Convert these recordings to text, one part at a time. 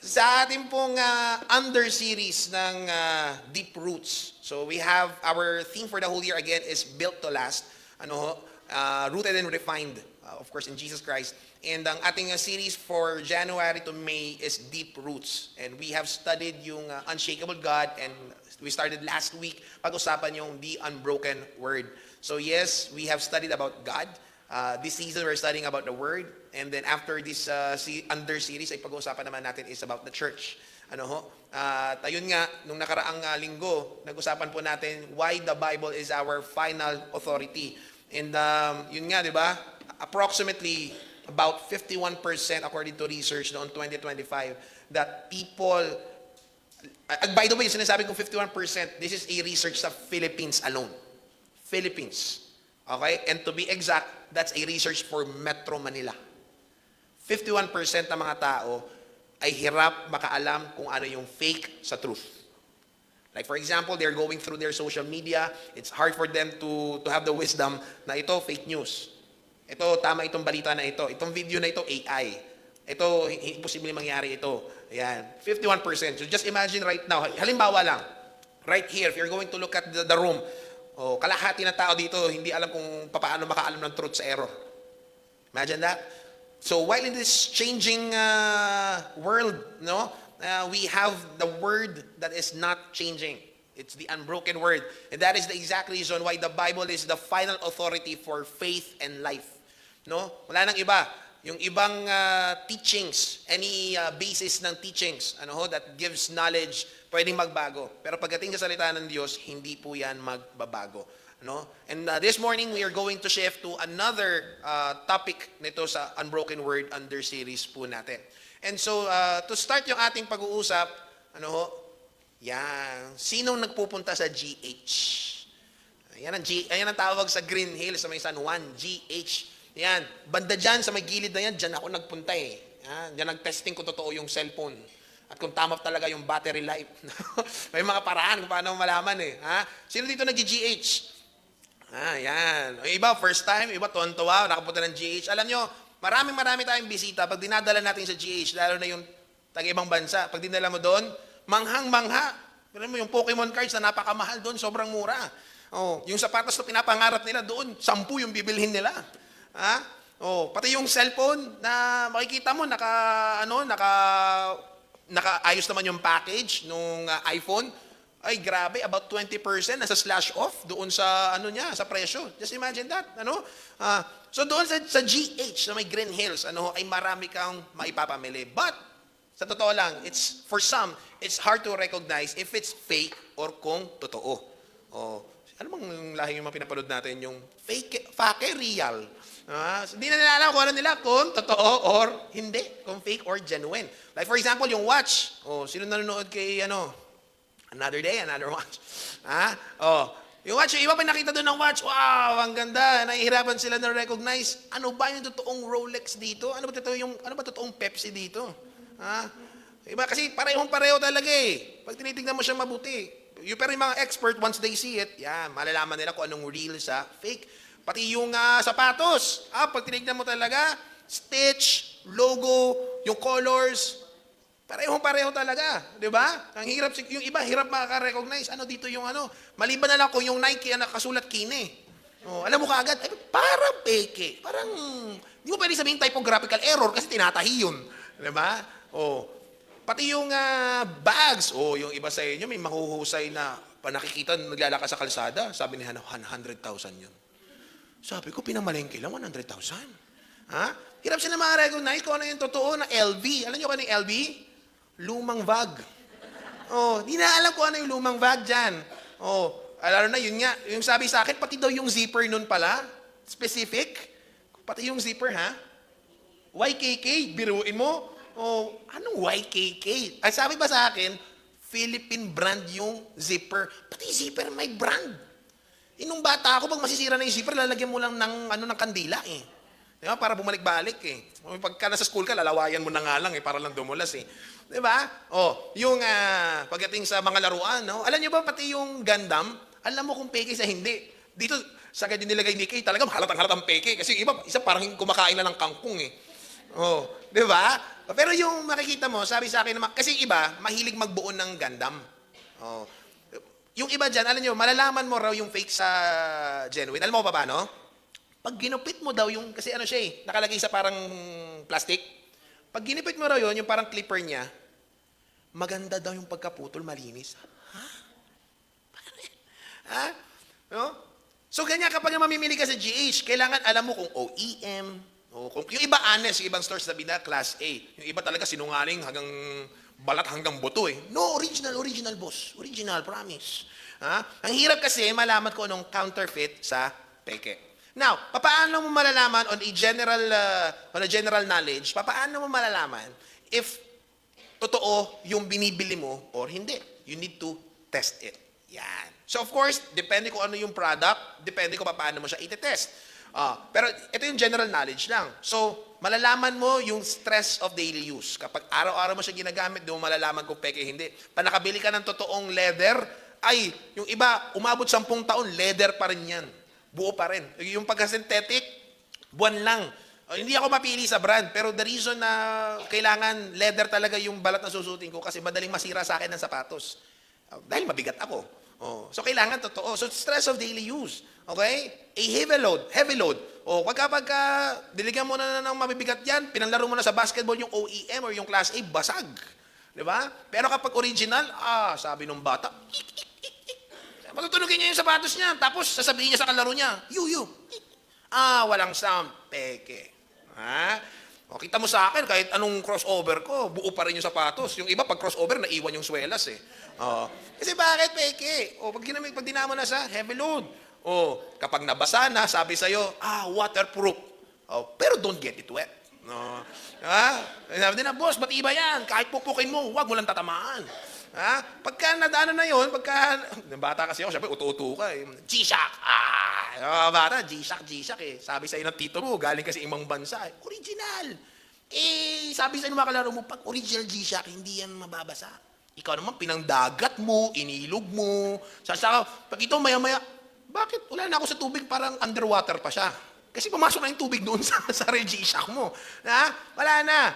Sa ating pong under-series ng Deep Roots. So we have our theme for the whole year again is Built to Last. Rooted and refined, of course, in Jesus Christ. And ang ating series for January to May is Deep Roots. And we have studied yung Unshakable God, and we started last week pag-usapan yung The Unbroken Word. So yes, we have studied about God. This season, we're studying about the Word. And then after this under-series, ay pag-uusapan naman natin is about the church. Ayun nga, nung nakaraang linggo, nag-usapan po natin why the Bible is our final authority. And yun nga, di ba? Approximately about 51% according to research noong 2025 that people, by the way, sinasabi kong 51%, this is a research sa Philippines alone. Philippines. Okay? And to be exact, that's a research for Metro Manila. 51% ng mga tao ay hirap makaalam kung ano yung fake sa truth. Like for example, they're going through their social media. It's hard for them to have the wisdom na ito fake news. Ito, tama itong balita na ito. Itong video na ito, AI. Ito, imposible mangyari ito. Ayan, 51%. So just imagine right now, halimbawa lang, right here, if you're going to look at the room, kalahati ng tao dito, hindi alam kung paano makaalam ng truth sa error. Imagine that. So while in this changing world, we have the word that is not changing. It's the unbroken word. And that is the exact reason why the Bible is the final authority for faith and life. Wala nang iba. Yung ibang teachings, any basis ng teachings, that gives knowledge, pwedeng magbago. Pero pagdating sa salita ng Diyos, hindi po yan magbabago. And this morning, we are going to shift to another topic nito sa Unbroken Word under series po natin. And so, to start yung ating pag-uusap, sinong nagpupunta sa GH? Ayan ang tawag sa Green Hills sa may San Juan, GH. Yan, banda dyan, sa may gilid na yan, dyan ako nagpunta eh. Dyan nag-testing kung totoo yung cellphone. At kung tama talaga yung battery life. May mga paraan kung paano malaman eh. Sino dito nag-GH? Yan. Iba, first time, iba, tuwan-tuwa, nakapunta ng GH. Alam nyo, marami tayong bisita. Pag dinadala natin sa GH, lalo na yung taga-ibang bansa, pag dinala mo doon, manghang-mangha. Alam mo, yung Pokemon cards na napakamahal doon, sobrang mura. Yung sapatos na pinapangarap nila doon, 10 yung bibilhin nila. Pati yung cellphone na makikita mo, nakaayos naman yung package nung iPhone. Ay, grabe, about 20% nasa slash off doon sa sa presyo. Just imagine that, So doon sa GH na may Green Hills, ay marami kang maipapamili. But sa totoo lang, for some, it's hard to recognize if it's fake or kung totoo. Ano bang lahi yung mga pinapanood natin, yung fake real. Hindi na nila alam kung ano nila, kung totoo or hindi, kung fake or genuine. Like for example, yung watch. Sino nanonood kay Another Day, Another Watch. Yung watch, yung iba pa nakita doon ng watch, wow, ang ganda. Nahihirapan sila na recognize. Ano ba yung totoong Rolex dito? Ano ba totoong Pepsi dito? Iba kasi parehong-pareho talaga eh. Pag tinitingnan mo siya mabuti. Pero yung mga expert, once they see it, malalaman nila kung anong real sa fake. Pati yung sapatos. Pag tinignan mo talaga, stitch, logo, yung colors, parehong-pareho talaga, di ba? Ang hirap, yung iba hirap makaka-recognize. Dito yung maliban na lang kung yung Nike nakasulat Kine. Alam mo kaagad, parang peke. Parang, hindi mo pwede sabihin typographical error kasi tinatahi yun. Di ba? Pati yung bags. Yung iba sa inyo, may mahuhusay na nakikita naglalakad sa kalsada. Sabi ni 100,000 yun. Sabi ko, pinamalengke lang, 100,000. Hirap sila ma-recognize kung ano yung totoo na LV. Alam nyo kung ano yung LV? Lumang bag. Di na alam kung ano yung lumang bag dyan. Lalo na yun nga, yung sabi sa akin, pati daw yung zipper nun pala, specific, pati yung zipper, YKK, biruin mo. Anong YKK? Ay, sabi ba sa akin, Philippine brand yung zipper. Pati zipper may brand. Nung bata ako, pag masisira na yung zipper, lalagyan mo lang ng kandila eh. Diba? Para bumalik-balik eh. Pagka nasa school ka, lalawayan mo na nga lang eh, para lang dumulas eh. Diba? Yung pagdating sa mga laruan, alam nyo ba pati yung Gundam, alam mo kung peke sa hindi. Dito, sa kanya nilagay ni Kay, talagang halatang peke. Kasi yung iba, isa parang kumakain na ng kangkong eh. Oh, 'di ba? Pero yung makikita mo, sabi sa akin naman, kasi yung iba, mahilig magbuo ng Gundam. Oh. Yung iba dyan, alam nyo, malalaman mo raw yung fake sa genuine. Alam mo pa paano? Pag ginupit mo daw yung, kasi ano siya eh, nakalagay sa parang plastic. Pag ginupit mo raw yun, yung parang clipper niya, maganda daw yung pagkaputol, malinis. Ha? No? So ganyan, kapag mamimili ka sa GH, kailangan alam mo kung OEM, o kung, yung iba honest, yung ibang stores sabi na Class A. Yung iba talaga sinungaling hanggang balat hanggang buto eh. No, original boss. Original, promise. Ha? Ang hirap kasi malaman ko anong counterfeit sa peke. Now, paano mo malalaman on a general knowledge, paano mo malalaman if totoo yung binibili mo or hindi? You need to test it. Yan. So of course, depende kung ano yung product, depende kung paano mo siya i-test. Pero ito yung general knowledge lang. So, malalaman mo yung stress of daily use. Kapag araw-araw mo siya ginagamit, di mo malalaman kung peke hindi. Pag nakabili ka ng totoong leather, ay, yung iba, umabot 10 taon, leather pa rin yan. Buo pa rin. Yung pagka-synthetic, buwan lang. Hindi ako mapili sa brand, pero the reason na kailangan leather talaga yung balat na susutin ko kasi madaling masira sa akin ng sapatos. Dahil mabigat ako. So kailangan totoo. So stress of daily use. Okay? A heavy load. Pagka diligyan mo na ng mabibigat yan, pinanlaro mo na sa basketball yung OEM or yung Class A, basag. Di ba? Pero kapag original, sabi nung bata, matutulogin niya yung sapatos niya, tapos sasabihin niya sa kalaro niya, yu. Walang sound. Peke. Ha? Kita mo sa akin, kahit anong crossover ko, buo pa rin yung sapatos. Yung iba, pag crossover, naiwan yung swelas eh. Kasi bakit peke? Pag dinamo na sa heavy load. Kapag nabasa na, sabi sa'yo, waterproof. Pero don't get it wet. Sabi din na, boss, ba't iba yan? Kahit pupukin mo, huwag mo lang tatamaan. Pagka nadaanan na yun, bata kasi ako, syempre, uto-uto ka eh. G-Shock! Bata, G-Shock eh. Sabi sa'yo ng tito mo, galing kasi imang bansa eh. Original! Sabi sa'yo ng mga kalaro mo, pag original G-Shock, hindi yan mababasa. Ikaw naman, pinangdagat mo, inilog mo. Pag ito maya-maya, bakit? Wala na ako sa tubig, parang underwater pa siya. Kasi pumasok na yung tubig doon sa G-Shock mo. Wala na.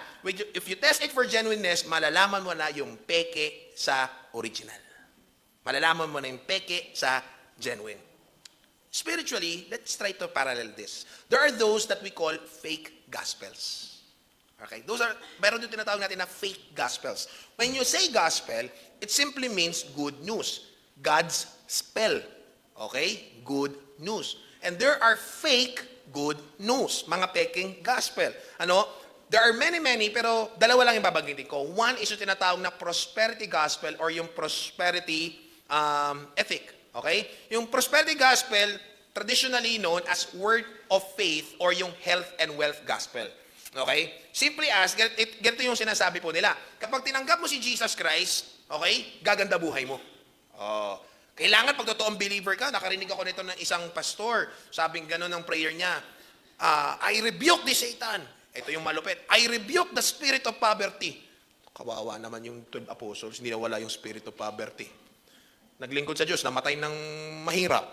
If you test it for genuineness, malalaman mo na yung peke sa original. Malalaman mo na yung peke sa genuine. Spiritually, let's try to parallel this. There are those that we call fake gospels. Okay? Meron yung tinatawag natin na fake gospels. When you say gospel, it simply means good news. God's spell. Okay? Good news. And there are fake good news, mga peking gospel. There are many, pero dalawa lang yung babanggitin ko. One is yung tinatawag na prosperity gospel or yung prosperity ethic. Okay? Yung prosperity gospel, traditionally known as word of faith or yung health and wealth gospel. Okay? Simply as, ganito yung sinasabi po nila. Kapag tinanggap mo si Jesus Christ, okay, gaganda buhay mo. Kailangan pag totoong believer ka, nakarinig ako nito ng isang pastor, sabing gano'n ng prayer niya, I rebuke the Satan. Ito yung malupit. I rebuke the spirit of poverty. Kawawa naman yung 12 apostles, hindi nawala yung spirit of poverty. Naglingkod sa Diyos, namatay ng mahirap.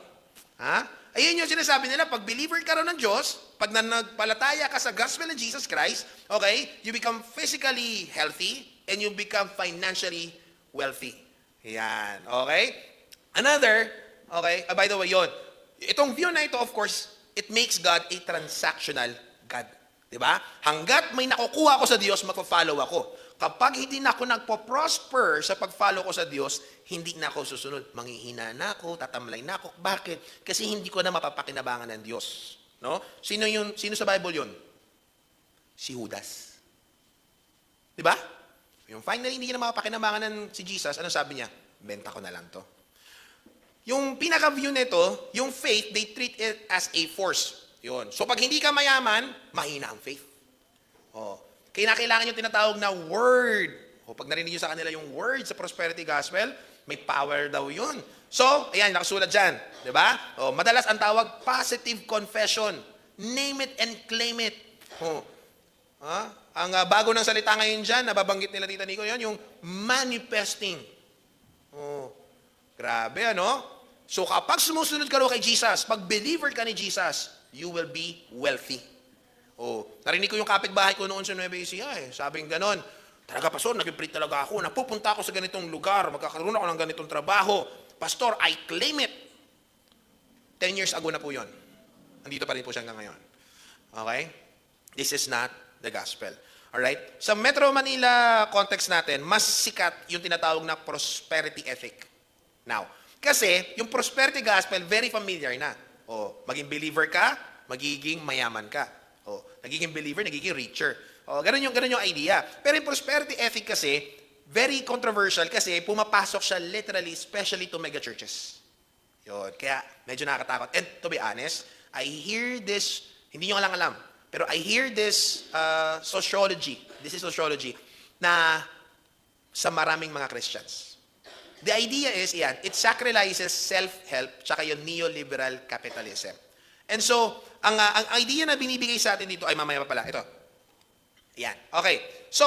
Ayun yung sinasabi nila, pag believer ka raw ng Diyos, pag nagpalataya ka sa gospel ng Jesus Christ, okay, you become physically healthy and you become financially wealthy. Yan, okay? Another, okay, by the way, yun. Itong view na ito, of course, it makes God a transactional God. Diba? Hanggat may nakukuha ko sa Diyos, magpa-follow ako. Kapag hindi na ako nagpo-prosper sa pag-follow ko sa Diyos, hindi na ako susunod. Manghihina na ako, tatamlay na ako. Bakit? Kasi hindi ko na mapapakinabangan ng Diyos. No? Sino sa Bible yun? Si Judas. Diba? Yung finally, hindi na mapapakinabangan ng si Jesus, ano sabi niya? Benta ko na lang to. Yung pinaka-view nito, yung faith, they treat it as a force. Yun. So pag hindi ka mayaman, mahina ang faith. Kaya kailangan yung tinatawag na word. Pag narinig nyo sa kanila yung word sa prosperity gospel, may power daw yun. So, ayan, nakasulat dyan. Diba? Madalas ang tawag, positive confession. Name it and claim it. Ang bago ng salita ngayon dyan, nababanggit nila Tita Nico, yun, yung manifesting. Grabe, ano? So kapag sumusunod ka rin kay Jesus, pag believer ka ni Jesus, you will be wealthy. Narinig ko yung kapitbahay ko noon sa Nueva Ecija eh. Sabi ng ganon, talaga pastor, nag-pray talaga ako, napupunta ako sa ganitong lugar, magkakaroon ako ng ganitong trabaho. Pastor, I claim it. 10 years ago na po yun. Nandito pa rin po siya hanggang ngayon. Okay? This is not the gospel. Alright? Sa Metro Manila context natin, mas sikat yung tinatawag na prosperity ethic. Now, kasi yung prosperity gospel, very familiar na. Maging believer ka, magiging mayaman ka. Nagiging believer, nagiging richer. Ganun yung idea. Pero yung prosperity ethic kasi, very controversial kasi pumapasok siya literally, especially to mega churches. Yun. Kaya medyo nakakatakot. And to be honest, I hear this, hindi nyo alam, pero I hear this sociology, na sa maraming mga Christians. The idea is, it sacrifices self-help tsaka yung neoliberal capitalism. And so, ang idea na binibigay sa atin dito, ay mamaya pa pala, ito. Yan. Okay. So,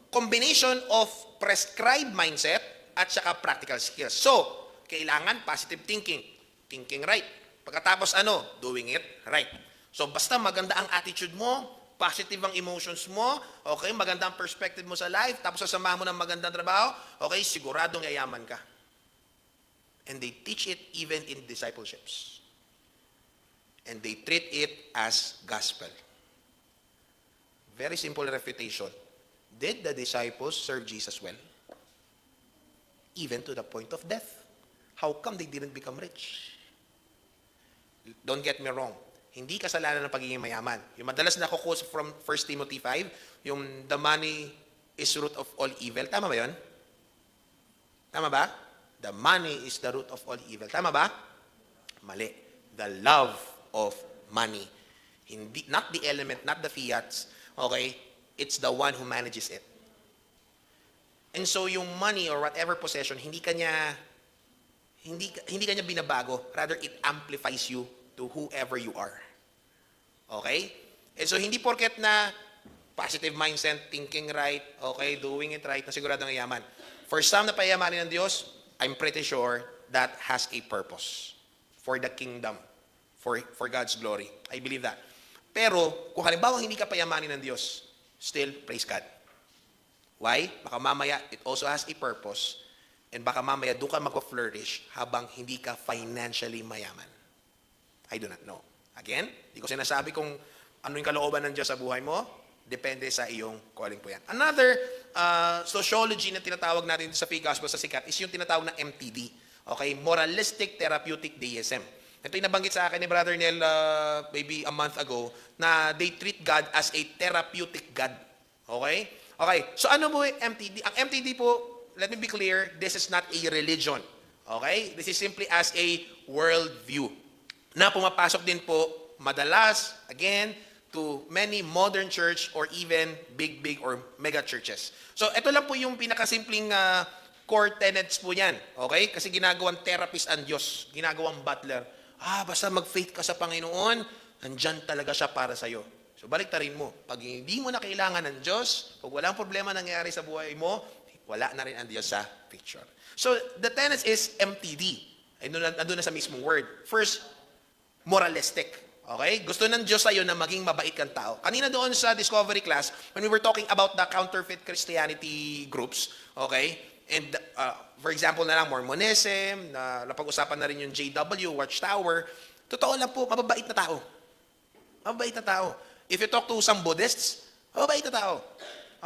combination of prescribed mindset at saka practical skills. So, kailangan positive thinking. Thinking right. Pagkatapos doing it right. So, basta maganda ang attitude mo, positive ang emotions mo, okay, maganda ang perspective mo sa life, tapos sasamahan mo ng magandang trabaho, okay, siguradong yayaman ka. And they teach it even in discipleships. And they treat it as gospel. Very simple refutation. Did the disciples serve Jesus well? Even to the point of death. How come they didn't become rich? Don't get me wrong. Hindi kasalanan ng pagiging mayaman. Yung madalas na quotes from 1 Timothy 5, yung the money is root of all evil. Tama ba yun? Tama ba? The money is the root of all evil. Tama ba? Mali. The love of money. Hindi, not the element, not the fiats. Okay? It's the one who manages it. And so yung money or whatever possession, hindi kanya binabago. Rather, it amplifies you to whoever you are. Okay? And so hindi porket na positive mindset, thinking right, okay, doing it right, na siguradong yaman. For some na payamanin ng Diyos, I'm pretty sure that has a purpose for the kingdom, for God's glory. I believe that. Pero, kung halimbawa hindi ka payamanin ng Diyos, still, praise God. Why? Baka mamaya, it also has a purpose, and baka mamaya doon ka mag-flourish habang hindi ka financially mayaman. I do not know. Again, hindi ko sinasabi kung ano yung kalooban ng Diyos sa buhay mo, depende sa iyong calling po yan. Another sociology na tinatawag natin sa Free Gospel sa sikat is yung tinatawag na MTD. Okay? Moralistic Therapeutic Deism. Ito yung nabanggit sa akin ni Brother Nel maybe a month ago na they treat God as a therapeutic God. Okay? Okay. So ano po yung MTD? Ang MTD po, let me be clear, this is not a religion. Okay? This is simply as a worldview na pumapasok din po madalas, again, to many modern church or even big or mega churches. So ito lang po yung pinakasimpleng core tenets po yan. Okay? Kasi ginagawang therapist ang Diyos, ginagawang butler. Basta mag-faith ka sa Panginoon, nandyan talaga siya para sa'yo. So baliktarin mo. Pag hindi mo na kailangan ng Diyos, pag walang problema nangyayari sa buhay mo, wala na rin ang Diyos sa picture. So the tenets is MTD. Ay, nandun na sa mismong word. First, moralistic. Okay? Gusto ng Diyos sa'yo na maging mabait kang tao. Kanina doon sa Discovery class, when we were talking about the counterfeit Christianity groups, okay? And for example na lang, Mormonism, na napag-usapan na rin yung JW, Watchtower, totoo lang po, mababait na tao. Mababait na tao. If you talk to some Buddhists, mababait na tao.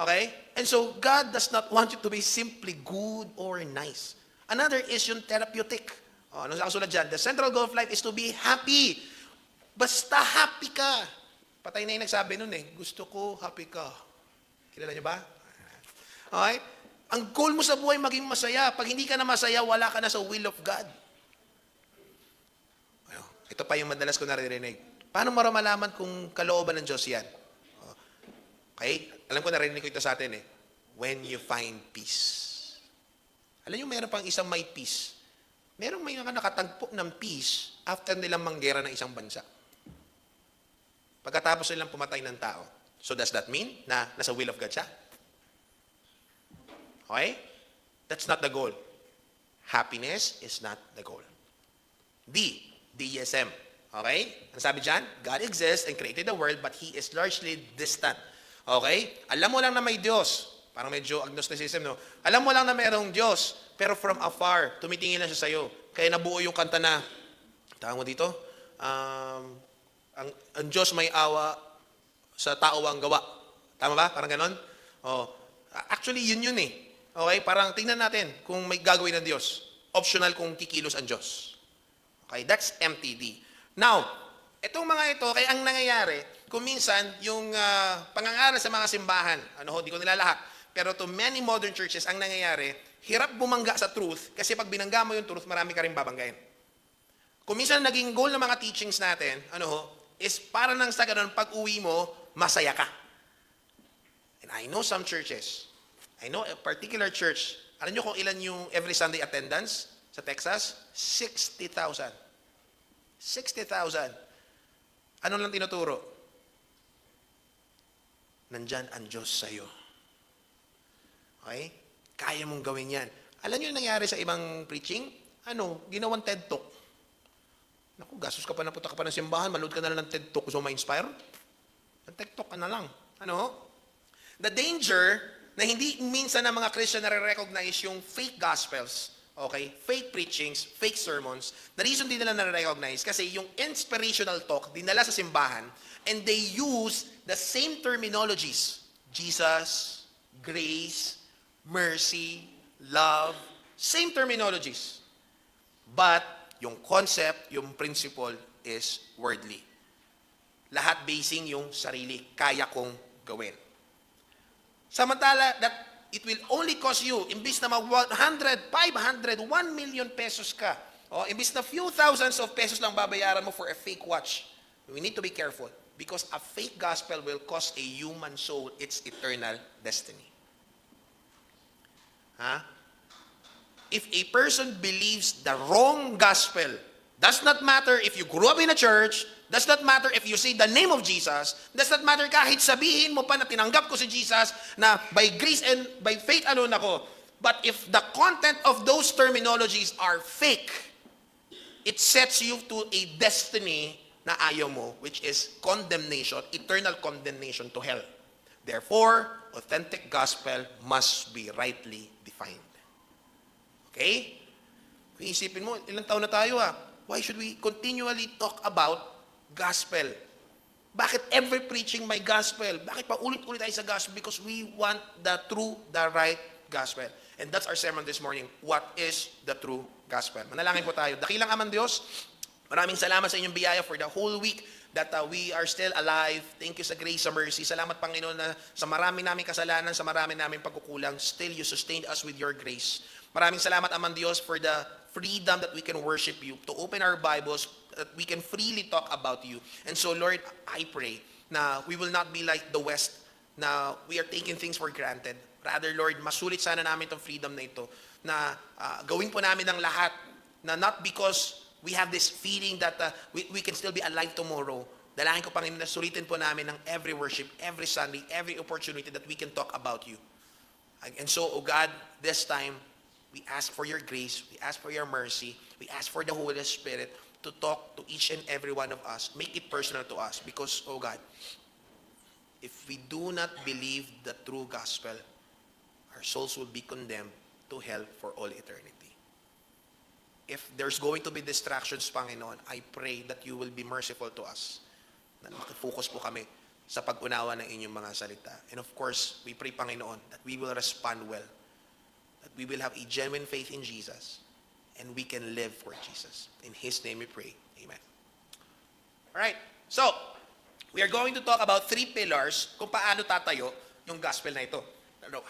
Okay? And so, God does not want you to be simply good or nice. Another is yung therapeutic. Ano sa kasulat dyan? The central goal of life is to be happy. Basta happy ka. Patay na yung nagsabi nun eh. Gusto ko, happy ka. Kilala niyo ba? Okay? Ang goal mo sa buhay maging masaya. Pag hindi ka na masaya, wala ka na sa will of God. Ito pa yung madalas ko naririnig. Paano malaman kung kalooban ng Diyos yan? Okay? Alam ko narinig ko ito sa atin eh. When you find peace. Alam niyo, meron pang isang may peace. Merong may nakatagpo ng peace after nilang manggera ng isang bansa. Pagkatapos nilang pumatay ng tao. So does that mean na nasa will of God siya? Okay? That's not the goal. Happiness is not the goal. D, DSM. Okay? Ano sabi dyan? God exists and created the world, but He is largely distant. Okay? Alam mo lang na may Diyos. Parang medyo agnosticism, no? Alam mo lang na mayroong Diyos, pero from afar, tumitingin lang siya sa'yo. Kaya nabuo yung kanta na, tawag mo dito, ang Diyos may awa sa tao ang gawa. Tama ba? Parang ganon? Oh. Actually, yun eh. Okay? Parang tingnan natin kung may gagawin ng Diyos. Optional kung kikilos ang Diyos. Okay? That's MTD. Now, itong mga ito, kaya ang nangyayari, kung minsan, yung pangangaral sa mga simbahan, di ko nilalahak, pero to many modern churches, ang nangyayari, hirap bumangga sa truth, kasi pag binangga mo yung truth, marami ka rin babanggain. Kung minsan naging goal ng mga teachings natin, is para nang sa ganun, pag uwi mo, masaya ka. And I know some churches, I know a particular church, alam nyo kung ilan yung every Sunday attendance sa Texas? 60,000. 60,000. Ano lang tinuturo? Nandyan ang Diyos sa'yo. Okay? Kaya mong gawin yan. Alam nyo yung nangyari sa ibang preaching? Ginawang TED Talk. Naku, gastos ka pa na, punta ka pa ng simbahan, manood ka na lang ng TED Talk, gusto ma-inspire? TED Talk ka na lang. The danger na hindi minsan ng mga Christian nare-recognize yung fake gospels, okay? Fake preachings, fake sermons. The reason din nila nare-recognize kasi yung inspirational talk dinala sa simbahan and they use the same terminologies. Jesus, grace, mercy, love, same terminologies. But yung concept, yung principle is worldly. Lahat basing yung sarili, kaya kong gawin. Samantala, that it will only cost you, imbis na 100, 500, 1 million pesos ka, imbis na few thousands of pesos lang babayaran mo for a fake watch, we need to be careful because a fake gospel will cost a human soul its eternal destiny. If a person believes the wrong gospel, does not matter if you grew up in a church, does not matter if you say the name of Jesus, does not matter kahit sabihin mo pa na tinanggap ko si Jesus, na by grace and by faith alone ako. But if the content of those terminologies are fake, it sets you to a destiny na ayaw mo, which is condemnation, eternal condemnation to hell. Therefore, authentic gospel must be rightly defined. Okay? Kung isipin mo, ilang taon na tayo why should we continually talk about gospel? Bakit every preaching may gospel? Bakit pa ulit-ulit tayo sa gospel? Because we want the true, the right gospel. And that's our sermon this morning. What is the true gospel? Manalangin po tayo. Dakilang Amang Diyos, maraming salamat sa inyong biyaya for the whole week that we are still alive. Thank you sa grace, sa mercy. Salamat, Panginoon, na sa marami naming kasalanan, sa marami naming pagkukulang, still you sustained us with your grace. Maraming salamat, Amang Diyos, for the freedom that we can worship you, to open our Bibles, that we can freely talk about you. And so, Lord, I pray na we will not be like the West, na we are taking things for granted. Rather, Lord, masulit sana namin itong freedom na ito, na gawin po namin ang lahat, na not because we have this feeling that we can still be alive tomorrow. Dalangin ko, Panginoon, na sulitin po namin ng every worship, every Sunday, every opportunity that we can talk about you. And so, oh God, this time, we ask for your grace, we ask for your mercy, we ask for the Holy Spirit to talk to each and every one of us. Make it personal to us because, oh God, if we do not believe the true gospel, our souls will be condemned to hell for all eternity. If there's going to be distractions, Panginoon, I pray that you will be merciful to us. Na makifocus po kami sa pag-unawa ng inyong mga salita. And of course, we pray, Panginoon, that we will respond well. That we will have a genuine faith in Jesus and we can live for Jesus. In His name we pray. Amen. Alright, so, we are going to talk about 3 pillars kung paano tatayo yung gospel na ito.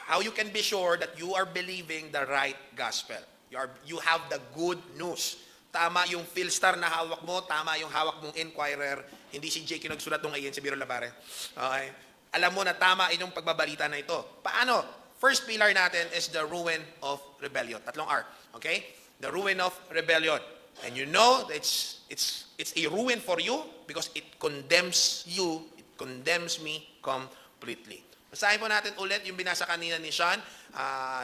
How you can be sure that you are believing the right gospel. You have the good news. Tama yung Philstar na hawak mo, tama yung hawak mong Inquirer, hindi si Jake yung nagsulat ng ayan si Biro Labare. Okay? Alam mo na tama inyong pagbabalita na ito. Paano? First pillar natin is the ruin of rebellion. Tatlong R. Okay? The ruin of rebellion. And you know it's a ruin for you because it condemns you, it condemns me completely. Basahin po natin ulit yung binasa kanina ni Sean.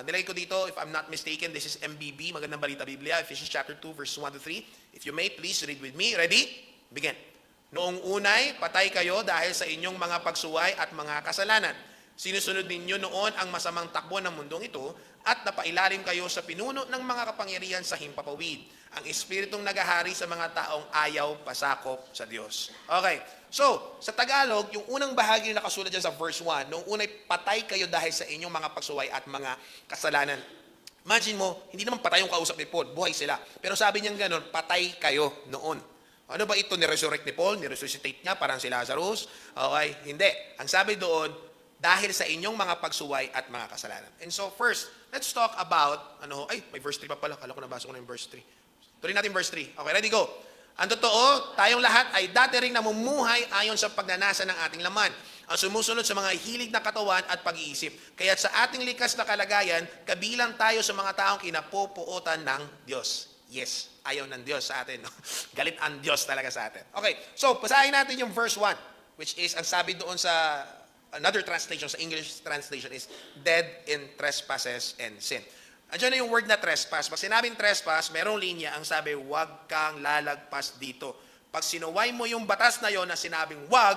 Nilagay ko dito, if I'm not mistaken, this is MBB, Magandang Balita Biblia, Ephesians chapter 2, verse 1 to 3. If you may, please read with me. Ready? Begin. Noong unay, patay kayo dahil sa inyong mga pagsuway at mga kasalanan. Sinusunod ninyo noon ang masamang takbo ng mundong ito at napailalim kayo sa pinuno ng mga kapangyarihan sa himpapawid. Ang espiritong nagahari sa mga taong ayaw pasakop sa Diyos. Okay. So, sa Tagalog, yung unang bahagi na nakasulat dyan sa verse 1, noong unay, patay kayo dahil sa inyong mga pagsuway at mga kasalanan. Imagine mo, hindi naman patay yung kausap ni Paul, buhay sila. Pero sabi niya gano'n, patay kayo noon. Ano ba ito? Ni-resurrect ni Paul? Ni-resuscitate niya parang si Lazarus? Okay, hindi. Ang sabi doon, dahil sa inyong mga pagsuway at mga kasalanan. And so first, let's talk about, may verse 3 pa pala. Kala ko nabasa ko na yung verse 3. Tuloy natin verse 3. Okay, ready, go. Ang totoo, tayong lahat ay dati ring namumuhay ayon sa pagnanasa ng ating laman. Ang sumusunod sa mga hilig na katawan at pag-iisip. Kaya't sa ating likas na kalagayan, kabilang tayo sa mga taong kinapupuotan ng Diyos. Yes, ayaw ng Diyos sa atin. No? Galit ang Diyos talaga sa atin. Okay, so basahin natin yung verse 1, which is, ang sabi doon sa another translation, sa English translation is, dead in trespasses and sin. Andiyan na yung word na trespass. Pag sinabing trespass, merong linya, ang sabi, wag kang lalagpas dito. Pag sinuway mo yung batas na yon na sinabing wag,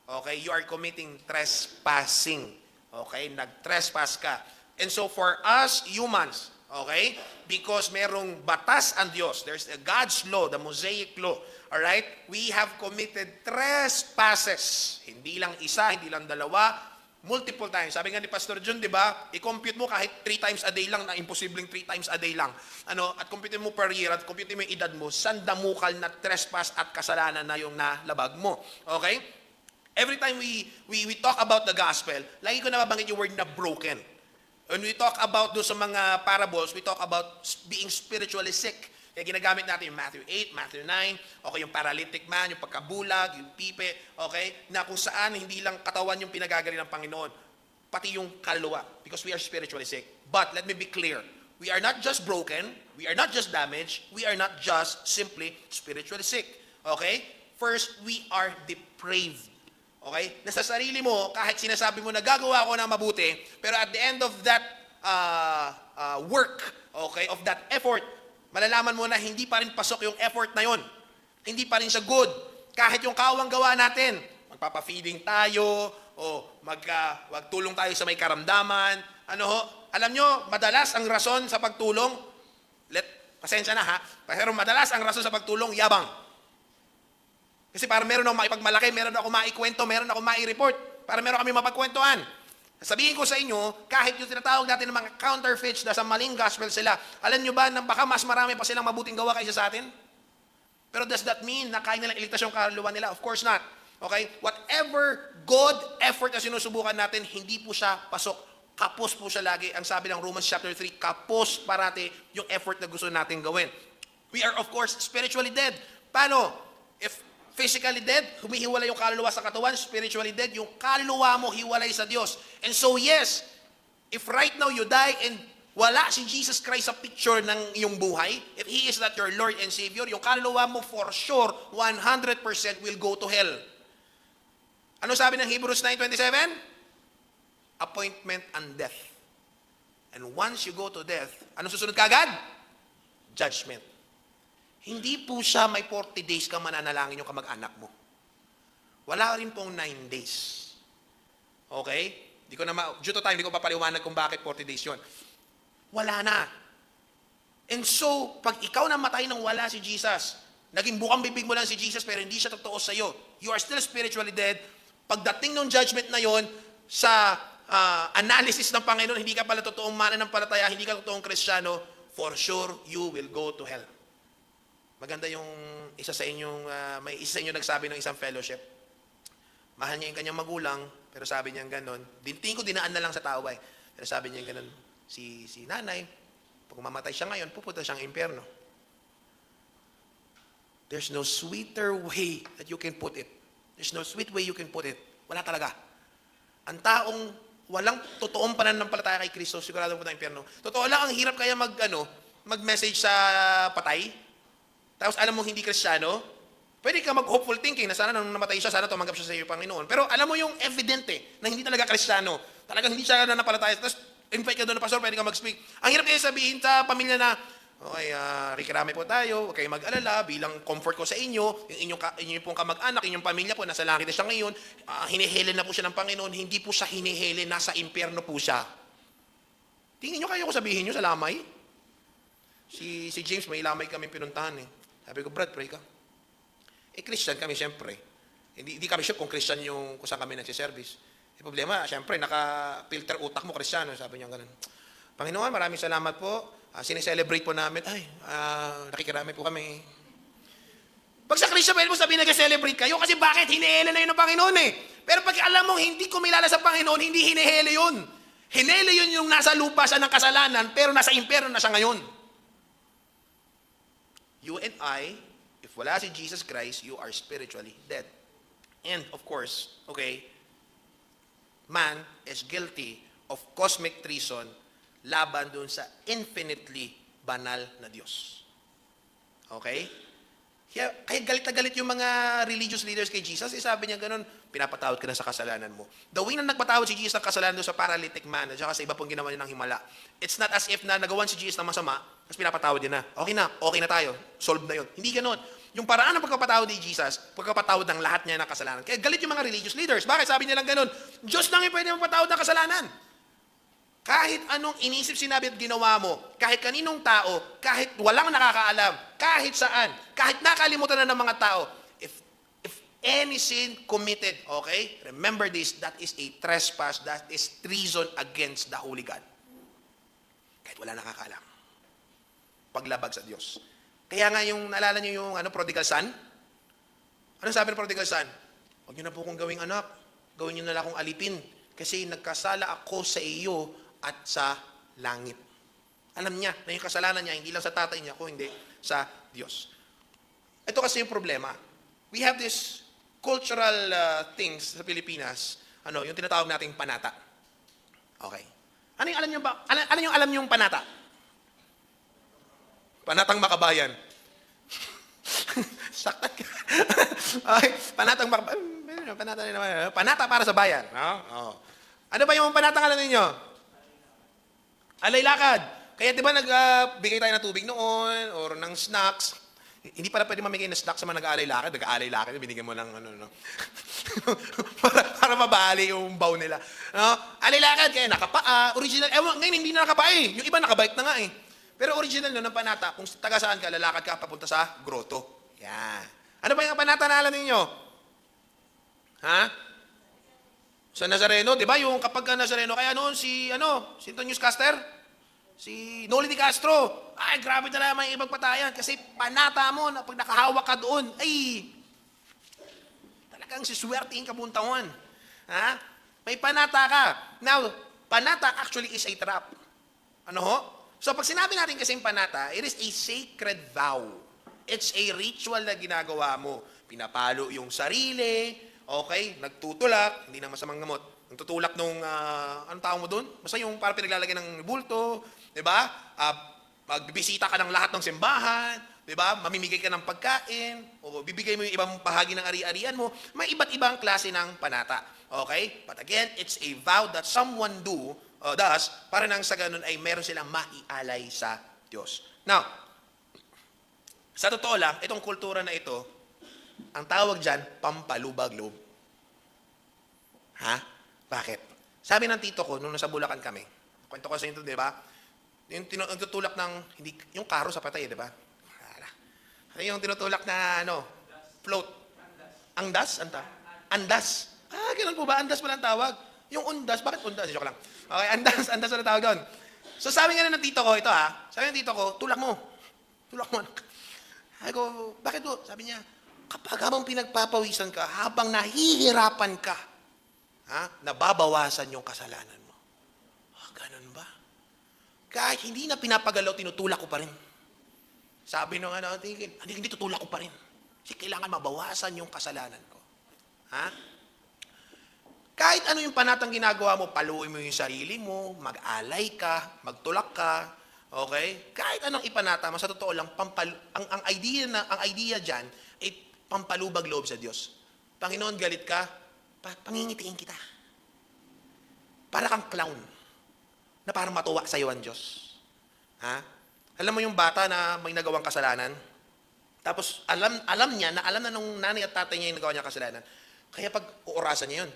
okay, you are committing trespassing. Okay, nag-trespass ka. And so for us humans, okay, because merong batas ang Diyos, there's a God's law, the Mosaic law, alright, we have committed trespasses. Hindi lang isa, hindi lang dalawa, multiple times. Sabi nga ni Pastor John, di ba, i-compute mo kahit 3 times a day lang, na imposibleng 3 times a day lang. At compute mo per year, at compute mo yung edad mo, sandamukal na trespass at kasalanan na yung nalabag mo. Okay? Every time we talk about the gospel, lagi ko nababanggit yung word na broken. When we talk about doon sa mga parables, we talk about being spiritually sick. Kaya ginagamit natin yung Matthew 8, Matthew 9, okay, yung paralytic man, yung pagkabulag, yung pipe, okay, na kung saan hindi lang katawan yung pinagagaling ng Panginoon, pati yung kaluluwa, because we are spiritually sick. But let me be clear, we are not just broken, we are not just damaged, we are not just simply spiritually sick. Okay? First, we are depraved. Okay? Nasa sarili mo, kahit sinasabi mo na gagawa ako ng mabuti, pero at the end of that work, okay, of that effort, malalaman mo na hindi pa rin pasok yung effort na yon. Hindi pa rin siya good. Kahit yung kawang gawa natin, magpapa-feeding tayo, o magtulong tayo sa may karamdaman, alam nyo, madalas ang rason sa pagtulong, pasensya na ha, pero madalas ang rason sa pagtulong, yabang. Kasi para meron akong maipagmalaki, meron akong maikwento, meron akong maireport, para meron kami mapagkwentuhan. Sabihin ko sa inyo, kahit yung tinatawag natin ng mga counterfeits na sa maling gospel sila, alam nyo ba na baka mas marami pa silang mabuting gawa kaysa sa atin? Pero does that mean na kaya nilang iligtas yung kaluluwa nila? Of course not. Okay? Whatever good effort na sinusubukan natin, hindi po siya pasok. Kapos po siya lagi. Ang sabi ng Romans chapter 3, kapos parati yung effort na gusto natin gawin. We are of course spiritually dead. Paano? If physically dead, humihiwalay yung kaluluwa sa katawan, spiritually dead, yung kaluluwa mo hiwalay sa Diyos. And so yes, if right now you die and wala si Jesus Christ sa picture ng iyong buhay, if He is not your Lord and Savior, yung kaluluwa mo for sure, 100% will go to hell. Ano sabi ng Hebrews 9:27? Appointment and death. And once you go to death, ano susunod kagad? Judgment. Hindi po siya may 40 days ka mananalangin yung kamag-anak mo. Wala rin pong 9 days. Okay? Due to time, hindi ko papaliwanag kung bakit 40 days yun. Wala na. And so, pag ikaw namatay nang wala si Jesus, naging bukang bibig mo lang si Jesus pero hindi siya totoo sa'yo, you are still spiritually dead. Pagdating ng judgment na yon sa analysis ng Panginoon, hindi ka pala totoong mananampalataya, hindi ka totoong Kristiyano, for sure, you will go to hell. Maganda yung may isa sa inyo nagsabi ng isang fellowship. Mahal niya yung kanyang magulang, pero sabi niya gano'n. Tingin ko dinaan na lang sa tao eh. Pero sabi niya gano'n, si nanay, pag mamatay siya ngayon, pupunta siyang impyerno. There's no sweeter way that you can put it. There's no sweet way you can put it. Wala talaga. Ang taong walang totoong pananampalataya kay Kristo, sigurado pupunta ng impyerno. Totoo lang, ang hirap kaya mag-message sa patay. Tapos alam mo hindi Kristiyano, pwede ka mag-hopeful thinking na sana nang namatay siya, sana tumanggap siya sa iyo, Panginoon. Pero alam mo yung evidente na hindi talaga Kristiyano. Talagang hindi siya nanampalataya. Tapos invite ka doon na pastor, pwede ka mag-speak. Ang hirap kaya sabihin sa pamilya na, Okay, nakikiramay po tayo, huwag kayong mag-alala, bilang comfort ko sa inyo, inyong pong kamag-anak, inyong pamilya po, nasa langit na siya ngayon, hinihelen na po siya ng Panginoon, hindi po siya hinihelen, nasa impyerno po siya. Tingin nyo, kaya ko sabihin nyo sa lamay? Si James, may lamay kami pinuntahan eh. Sabi ko, Brad, pray ka. Christian kami, siyempre. Hindi kami sure kung Christian kung saan kami nagsiservice. Problema, siyempre, naka-filter utak mo, Kristyano. Sabi niya ganun. Panginoon, maraming salamat po. Sineselebrate po namin. Nakikirami po kami. Pag sa Christian, pwede mo sabihin nag-celebrate kayo kasi bakit? Hinihele na yun ng Panginoon eh. Pero pag alam mong hindi kumilala sa Panginoon, hindi hinihele yun. Hinihele yun yung nasa lupa siya ng kasalanan, pero nasa impyerno na siya ngayon. You and I, if wala si Jesus Christ, you are spiritually dead. And of course, okay, man is guilty of cosmic treason laban dun sa infinitely banal na Diyos. Okay? Kaya galit na galit yung mga religious leaders kay Jesus. Sabi niya ganun, pinapatawad ka na sa kasalanan mo. The way na nagpatawad si Jesus ng kasalanan doon sa paralytic man at saka sa iba pong ginawa niya ng himala, it's not as if na nagawan si Jesus ng masama, tapos pinapatawad niya na. Okay na tayo. Solved na yun. Hindi ganun. Yung paraan ng pagkapatawad ni Jesus, pagkapatawad ng lahat niya ng kasalanan. Kaya galit yung mga religious leaders. Bakit? Sabi niya lang ganun, Diyos lang yung pwede magpatawad ng kasalanan. Kahit anong inisip, sinabi at ginawa mo, kahit kaninong tao, kahit walang nakakaalam, kahit saan, kahit nakalimutan na ng mga tao, if any sin committed, okay, remember this, that is a trespass, that is treason against the Holy God. Kahit wala nakakaalam. Paglabag sa Diyos. Kaya nga yung, naalala niyo yung prodigal son? Ano sabi ng prodigal son? Huwag niyo na po kong gawing anak, gawin niyo na lang akong alipin, kasi nagkasala ako sa iyo at sa langit. Alam niya na yung kasalanan niya, hindi lang sa tatay niya, kundi sa Diyos. Ito kasi yung problema. We have this cultural things sa Pilipinas, yung tinatawag nating panata. Okay. Ano yung alam niyo ba? Ano yung alam niyong panata? Panatang makabayan. Saktan ka. Okay. Panatang makabayan. Panata para sa bayan. No? Ano ba yung panatang alam ninyo? Alay lakad. Kaya di ba nagbigay tayo ng tubig noon or ng snacks? Hindi pala pwede mamigay ng snacks sa mga nag-aalay lakad. Nag-aalay lakad, binigyan mo ng para mabali yung bow nila. No? Alay lakad, kaya nakapaa. Original. Ngayon hindi na nakapaa eh. Yung iba nakabike na nga eh. Pero original nun ng panata, kung taga saan ka, lalakad ka papunta sa groto. Yan. Ano ba yung panata na alam ninyo? Ha? Sa Nazareno, di ba? Yung kapag ka Nazareno, kaya noon si newscaster, si Noli Di Castro, ay, grabe na naman yung ibang patayan kasi panata mo na pag nakahawak ka doon, ay, talagang siswertihin ka buong taon. Ha? May panata ka. Now, panata actually is a trap. Ano ho? So, pag sinabi natin kasing panata, it is a sacred vow. It's a ritual na ginagawa mo. Pinapalo yung sarili, okay, nagtutulak, hindi na masamang gamot. Nagtutulak nung, anong tawag mo doon? Basta yung para pinaglalagay ng bulto, di ba? Magbibisita ka ng lahat ng simbahan, di ba? Mamimigay ka ng pagkain, o bibigay mo yung ibang bahagi ng ari-arian mo. May iba't ibang klase ng panata. Okay? But again, it's a vow that someone does, para nang sa ganun ay meron silang maialay sa Diyos. Now, sa totoo lang, itong kultura na ito, ang tawag dyan, pampalubag loob. Ha? Bakit? Sabi ng tito ko, nung nasa Bulacan kami, kwento ko sa inyo, di ba? Yung tinutulak ng, yung karo sa patay, di ba? Yung tinutulak na, float. Angdas? Andas. Ganun po ba? Andas pala ang tawag. Yung undas, bakit undas? Joke lang. Okay, andas pala tawag doon. So sabi nga ng tito ko, sabi ng tito ko, tulak mo. Sabi ko, bakit po? Sabi niya, kapag habang pinagpapawisan ka, habang nahihirapan ka, nababawasan yung kasalanan mo. Ganun ba? Kahit hindi na pinapagalaw, tinutulak ko pa rin. Sabi nung hindi tutulak ko pa rin. Kasi kailangan mabawasan yung kasalanan ko. Kahit ano yung panatang ginagawa mo, paluin mo yung sarili mo, mag-alay ka, magtulak ka, okay? Kahit anong ipanata mo, sa totoo lang, ang idea dyan, ay pampalubag loob sa Diyos. Panginoon, galit ka, pangingitiin kita. Para kang clown, na parang matuwa sa iyo ang Diyos. Alam mo yung bata na may nagawang kasalanan? Tapos alam niya na alam na nung nanay at tatay niya yung nagawa niya kasalanan. Kaya pag uurasan niya yun,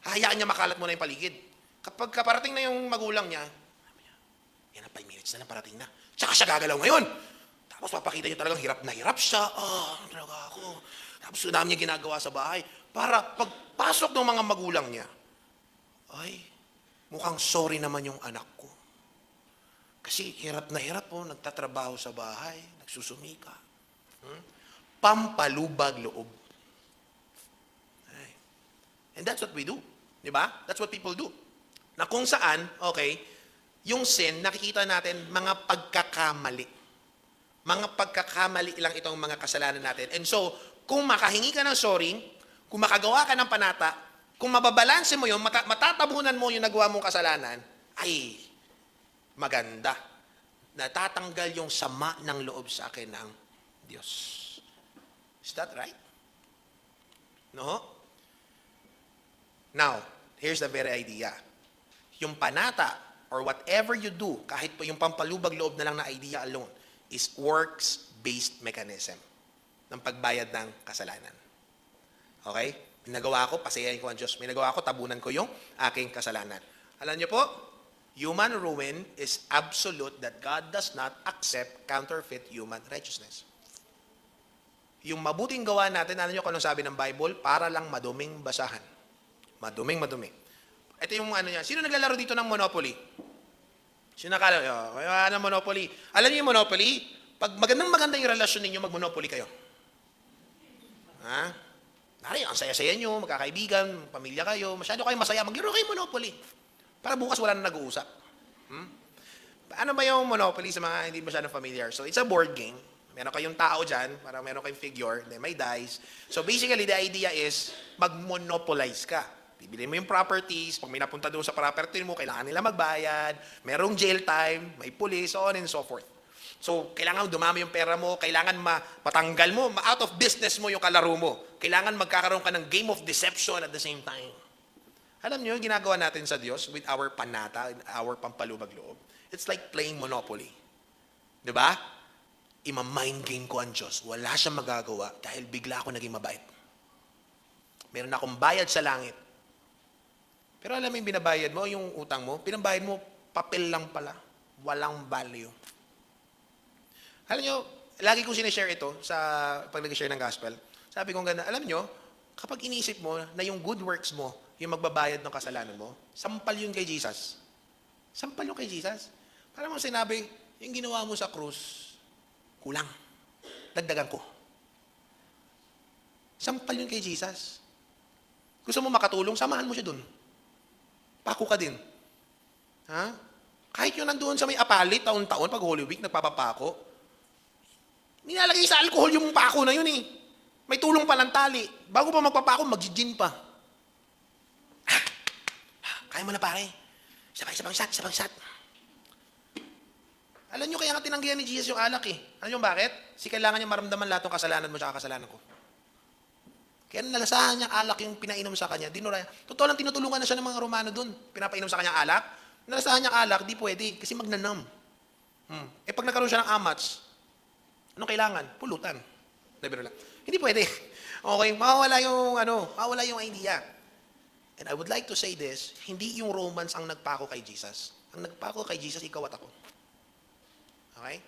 hayaan niya makalat muna yung paligid. Kapag kaparating na yung magulang niya, yan ang 5 minutes na lang parating na. Tsaka siya gagalaw ngayon. Tapos papakita niya talagang hirap na hirap siya. Ano talaga ako? Tapos dami niya ginagawa sa bahay. Para pagpasok ng mga magulang niya, ay, mukhang sorry naman yung anak ko. Kasi hirap na hirap po, nagtatrabaho sa bahay, nagsusumika. Pampalubag loob. Ay. And that's what we do. Di ba? That's what people do. Na kung saan, okay, yung sin, nakikita natin mga pagkakamali. Mga pagkakamali lang itong mga kasalanan natin. And so, kung makahingi ka ng sorry, kung makagawa ka ng panata, kung mababalanse mo yun, matatabunan mo yung nagawa mong kasalanan, ay, maganda. Natatanggal yung sama ng loob sa akin ng Diyos. Is that right? No? Now, here's the very idea. Yung panata, or whatever you do, kahit po yung pampalubag loob na lang na idea alone, is works-based mechanism ng pagbayad ng kasalanan. Okay? May nagawa ko, pasayahin ko ang Diyos. May nagawa ko, tabunan ko yung aking kasalanan. Alam niyo po, human ruin is absolute that God does not accept counterfeit human righteousness. Yung mabuting gawa natin, alam niyo kung anong sabi ng Bible? Para lang maduming basahan. Madumi. Ito yung ano niya. Sino naglalaro dito ng Monopoly? Sino nakalaro? Ng Monopoly. Alam niyo yung Monopoly? Pag maganda yung relasyon ninyo, mag-Monopoly kayo. Ha? Nari, ang saya-saya nyo, magkakaibigan, pamilya kayo, masyado kayo masaya, maglaro kayo Monopoly. Para bukas wala na nag-uusap. Ano ba yung Monopoly sa mga hindi masyadong familiar? So, it's a board game. Meron kayong tao dyan, para meron kayong figure, then may dice. So, basically, the idea is, mag-monopolize ka. Bibili mo yung properties, pag may napunta doon sa property mo, kailangan nila magbayad, merong jail time, may police, so on and so forth. So, kailangan dumami yung pera mo, kailangan matanggal mo, out of business mo yung kalaro mo. Kailangan magkakaroon ka ng game of deception at the same time. Alam niyo, yung ginagawa natin sa Diyos with our panata, our pampalubag loob, it's like playing Monopoly. Diba? Ima-mind game ko ang Diyos. Wala siyang magagawa dahil bigla ako naging mabait. Meron akong bayad sa langit. Pero alam mo yung binabayad mo, yung utang mo, pinabayad mo, papel lang pala. Walang value. Alam nyo, lagi kong sinishare ito sa pag nag-share ng gospel. Sabi kong ganda, alam nyo, kapag iniisip mo na yung good works mo, yung magbabayad ng kasalanan mo, sampal yun kay Jesus. Sampal yun kay Jesus. Parang mo sinabi, yung ginawa mo sa krus, kulang. Dagdagan ko. Sampal yun kay Jesus. Gusto mo makatulong, samahan mo siya dun. Pako ka din. Ha? Kahit yun nandoon sa may apalit, taon-taon, pag Holy Week, nagpapapako, nilalagay sa alcohol yung pako na yun eh. May tulong pa ng tali. Bago pa magpapako, mag-gin pa. Kaya mo na pare. Sabang shot. Alam nyo, kaya nga tinanggihan ni Jesus yung alak eh. Alam nyo bakit? Kasi kailangan niya maramdaman lahat ng kasalanan mo at kasalanan ko. Kaya nalasahan niya alak yung pinainom sa kanya. Totoo lang, tinutulungan na siya ng mga Romano dun. Pinapainom sa kanya alak. Nalasahan niya alak, di pwede. Kasi magnanam. Eh pag nagkaroon siya ng amats, anong kailangan? Pulutan. Biro lang. Hindi pwede. Okay, mawawala yung idea. And I would like to say this, hindi yung Romans ang nagpako kay Jesus. Ang nagpako kay Jesus, ikaw at ako. Okay?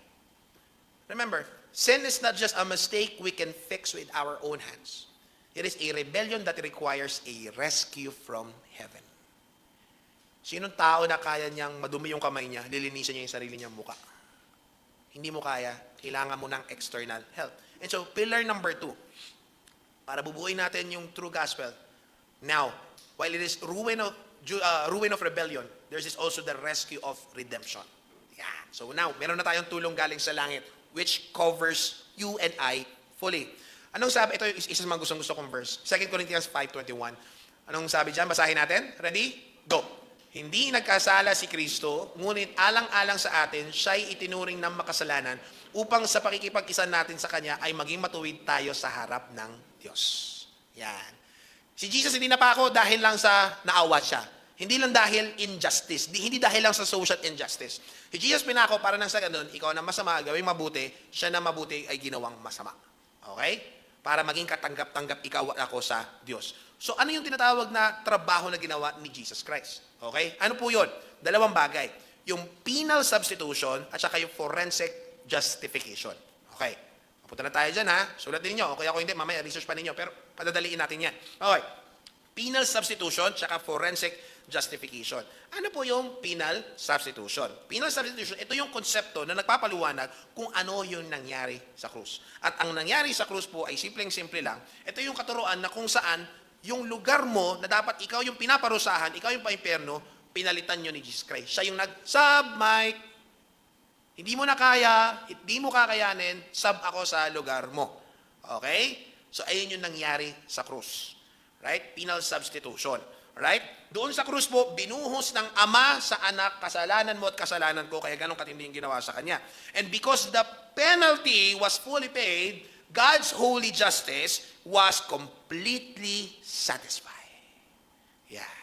Remember, sin is not just a mistake we can fix with our own hands. It is a rebellion that requires a rescue from heaven. Sinong tao na kaya niyang madumi yung kamay niya, lilinisan niya yung sarili niyang muka? Hindi mo kaya, kailangan mo ng external help. And so, pillar number 2, para bubuuin natin yung true gospel. Now, while it is ruin of rebellion, there is also the rescue of redemption. Yeah. So now, meron na tayong tulong galing sa langit, which covers you and I fully. Anong sabi? Ito yung isa sa mga gustong-gusto kong verse. 2 Corinthians 5:21. Anong sabi dyan? Basahin natin. Ready? Go. Hindi nagkasala si Kristo, ngunit alang-alang sa atin, siya'y itinuring ng makasalanan upang sa pakikipag-isa natin sa Kanya ay maging matuwid tayo sa harap ng Diyos. Yan. Si Jesus hindi napako dahil lang sa naawa siya. Hindi lang dahil injustice, hindi dahil lang sa social injustice. Si Jesus pinako para nang sa ganun, ikaw na masama, gawing mabuti, siya na mabuti ay ginawang masama. Okay? Para maging katanggap-tanggap ikaw at ako sa Diyos. So ano yung tinatawag na trabaho na ginawa ni Jesus Christ? Okay? Ano po yun? Dalawang bagay. Yung penal substitution at saka yung forensic justification. Okay. Punta na tayo dyan ha. Sulat din niyo. Okay ako hindi. Mamaya research pa ninyo. Pero padadaliin natin yan. Okay. Penal substitution at saka forensic justification. Ano po yung penal substitution? Penal substitution, ito yung konsepto na nagpapaluwanag kung ano yung nangyari sa krus. At ang nangyari sa krus po ay simpleng-simple lang. Ito yung katuruan na kung saan yung lugar mo na dapat ikaw yung pinaparusahan, ikaw yung paimperno, pinalitan nyo ni Jesus Christ. Siya yung nag-sub-mic. Hindi mo na kaya, hindi mo kakayanin, sub ako sa lugar mo. Okay? So, ayun yung nangyari sa krus. Right? Penal substitution. Right? Doon sa krus po, binuhos ng Ama sa anak, kasalanan mo at kasalanan ko, kaya ganun katindi yung ginawa sa kanya. And because the penalty was fully paid, God's holy justice was completely satisfied. Yeah.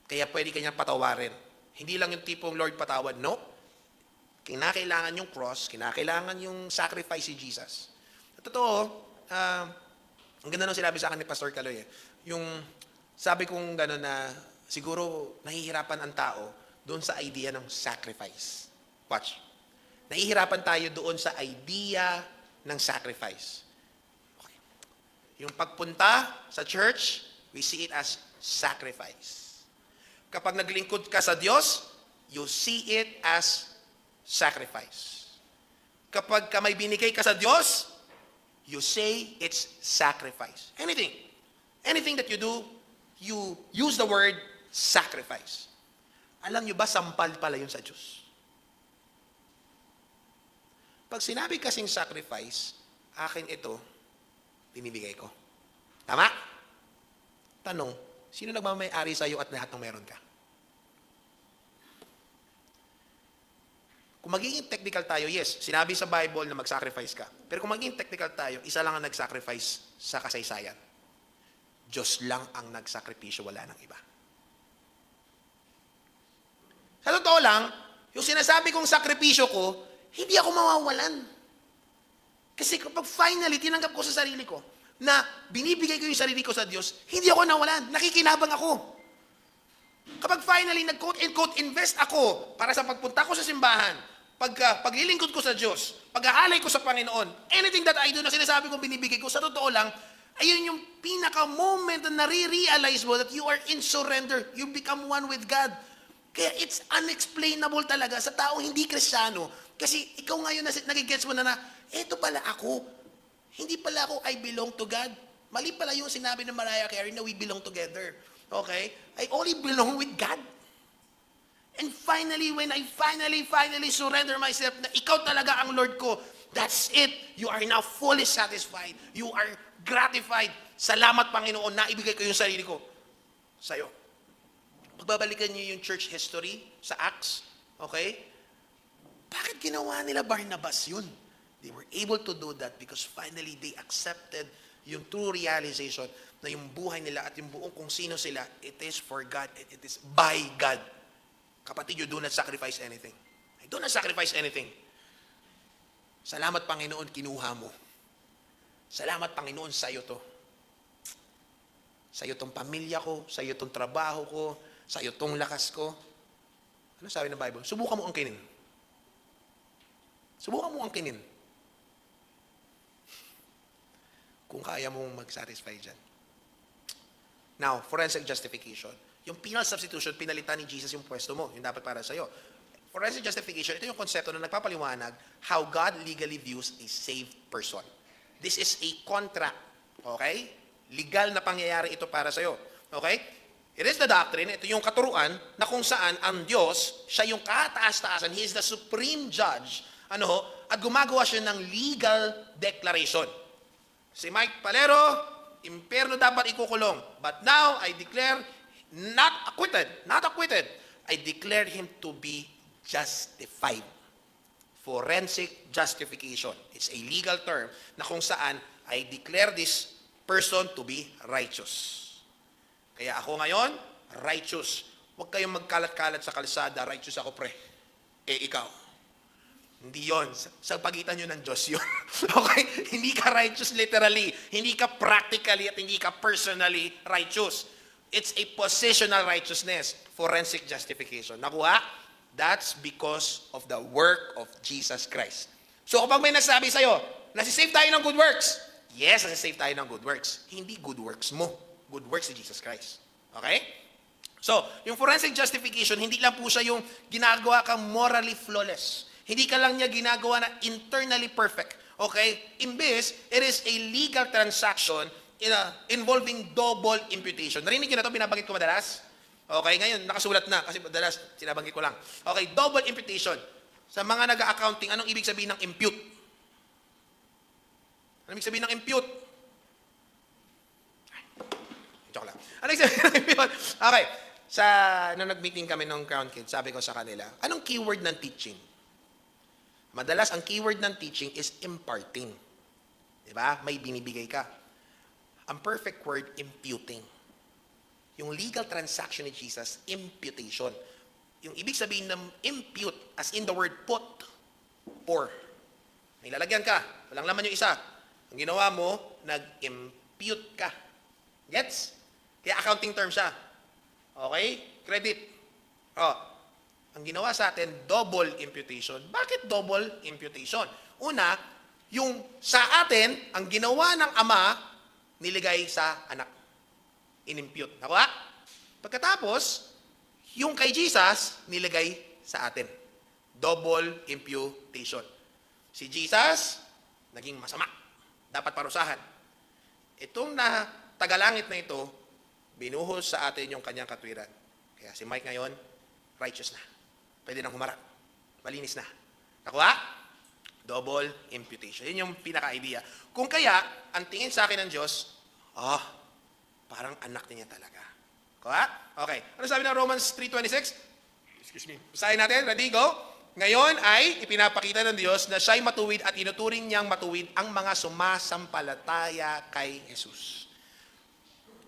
Kaya pwede kanyang patawarin. Hindi lang yung tipong Lord patawad, no. Kinakailangan yung cross, kinakailangan yung sacrifice si Jesus. At totoo, ang ganda nung sinabi sa akin ni Pastor Caloy, yung sabi kong gano'n na siguro nahihirapan ang tao doon sa idea ng sacrifice. Watch. Nahihirapan tayo doon sa idea ng sacrifice. Okay. Yung pagpunta sa church, we see it as sacrifice. Kapag naglingkod ka sa Diyos, you see it as sacrifice. Kapag ka may binigay ka sa Diyos, you say it's sacrifice. Anything. Anything that you do, you use the word sacrifice. Alam nyo ba, sampal pala yun sa Diyos. Pag sinabi kasing sacrifice, akin ito, binibigay ko. Tama? Tanong, sino nagmamayari sa iyo at lahat ng meron ka? Kung magiging technical tayo, yes, sinabi sa Bible na mag-sacrifice ka. Pero kung magiging technical tayo, isa lang ang nag-sacrifice sa kasaysayan. Diyos lang ang nagsakripisyo, wala nang iba. Sa totoo lang, yung sinasabi kong sakripisyo ko, hindi ako mawawalan. Kasi kapag finally tinanggap ko sa sarili ko, na binibigay ko yung sarili ko sa Diyos, hindi ako nawalan. Nakikinabang ako. Kapag finally nag-quote-unquote invest ako para sa pagpunta ko sa simbahan, paglilingkod ko sa Diyos, pag-aalay ko sa Panginoon, anything that I do na sinasabi kong binibigay ko, sa totoo lang, ayun yung pinaka-moment na nare-realize mo that you are in surrender. You become one with God. Kaya it's unexplainable talaga sa taong hindi Kristiyano. Kasi ikaw ngayon nagigets mo na eto pala ako. Hindi pala ako I belong to God. Mali pala yung sinabi ng Mariah Carey na we belong together. Okay? I only belong with God. And finally, when I finally surrender myself na ikaw talaga ang Lord ko, that's it. You are now fully satisfied. You are gratified. Salamat, Panginoon, na ibigay ko yung sarili ko sa'yo. Pagbabalikan niyo yung church history sa Acts, okay? Bakit ginawa nila Barnabas yun? They were able to do that because finally they accepted yung true realization na yung buhay nila at yung buong kung sino sila, it is for God and it is by God. Kapatid, you do not sacrifice anything. I do not sacrifice anything. Salamat, Panginoon, kinuha mo. Salamat, Panginoon, sa'yo to. Sa'yo tong pamilya ko, sa'yo tong trabaho ko, sa'yo tong lakas ko. Ano sabi ng Bible? Subukan mo angkinin. Subukan mo angkinin. Kung kaya mong mag-satisfy dyan. Now, forensic justification. Yung penal substitution, pinalitan ni Jesus yung pwesto mo. Yung dapat para sa'yo. Forensic justification, ito yung konsepto na nagpapaliwanag how God legally views a saved person. This is a contract. Okay? Legal na pangyayari ito para sa'yo. Okay? It is the doctrine, ito yung katuruan, na kung saan ang Diyos, siya yung kataas-taasan, He is the supreme judge, at gumagawa siya ng legal declaration. Si Mike Palero, impyerno dapat ikukulong. But now, I declare, not acquitted. I declared him to be justified. Forensic justification. It's a legal term na kung saan I declare this person to be righteous. Kaya ako ngayon, righteous. Huwag kayong magkalat-kalat sa kalsada, righteous ako pre. Ikaw. Hindi yon. Sa pagitan nyo ng Diyos yun. Okay? Hindi ka righteous literally. Hindi ka practically at hindi ka personally righteous. It's a positional righteousness. Forensic justification. Nakuha? That's because of the work of Jesus Christ. So kapag may nagsabi sa'yo, nasisave tayo ng good works. Yes, nasisave tayo ng good works. Hindi good works mo. Good works ni Jesus Christ. Okay? So, yung forensic justification, hindi lang po siya yung ginagawa kang morally flawless. Hindi ka lang niya ginagawa na internally perfect. Okay? Imbes, it is a legal transaction involving double imputation. Narinig niyo na ito, binabanggit ko madalas? Okay, ngayon, nakasulat na kasi madalas sinabanggit ko lang. Okay, double imputation. Sa mga nag-accounting, anong ibig sabihin ng impute? Anong ibig sabihin ng impute? Joke lang. Anong ibig sabihin ng impute? Okay, nung nag-meeting kami ng Crown Kids, sabi ko sa kanila, anong keyword ng teaching? Madalas, ang keyword ng teaching is imparting. Diba? May binibigay ka. Ang perfect word, imputing. Yung legal transaction ni Jesus, imputation. Yung ibig sabihin ng impute, as in the word put, pour. May lalagyan ka, walang laman yung isa. Ang ginawa mo, nag-impute ka. Gets? Kaya accounting term siya. Okay? Credit. Ang ginawa sa atin, double imputation. Bakit double imputation? Una, yung sa atin, ang ginawa ng ama, niligay sa anak. In-impute. Nakuha? Pagkatapos, yung kay Jesus, nilagay sa atin. Double imputation. Si Jesus, naging masama. Dapat parusahan. Itong tagalangit na ito, binuhos sa atin yung kanyang katwiran. Kaya si Mike ngayon, righteous na. Pwede nang humarap. Malinis na. Nakuha? Double imputation. Yun yung pinaka-idea. Kung kaya, ang tingin sa akin ng Diyos, parang anak niya talaga. Kuha? Okay. Ano sabi ng Romans 3:26? Excuse me. Basahin natin. Ready? Go. Ngayon ay ipinapakita ng Diyos na siya'y matuwid at inuturing niyang matuwid ang mga sumasampalataya kay Jesus.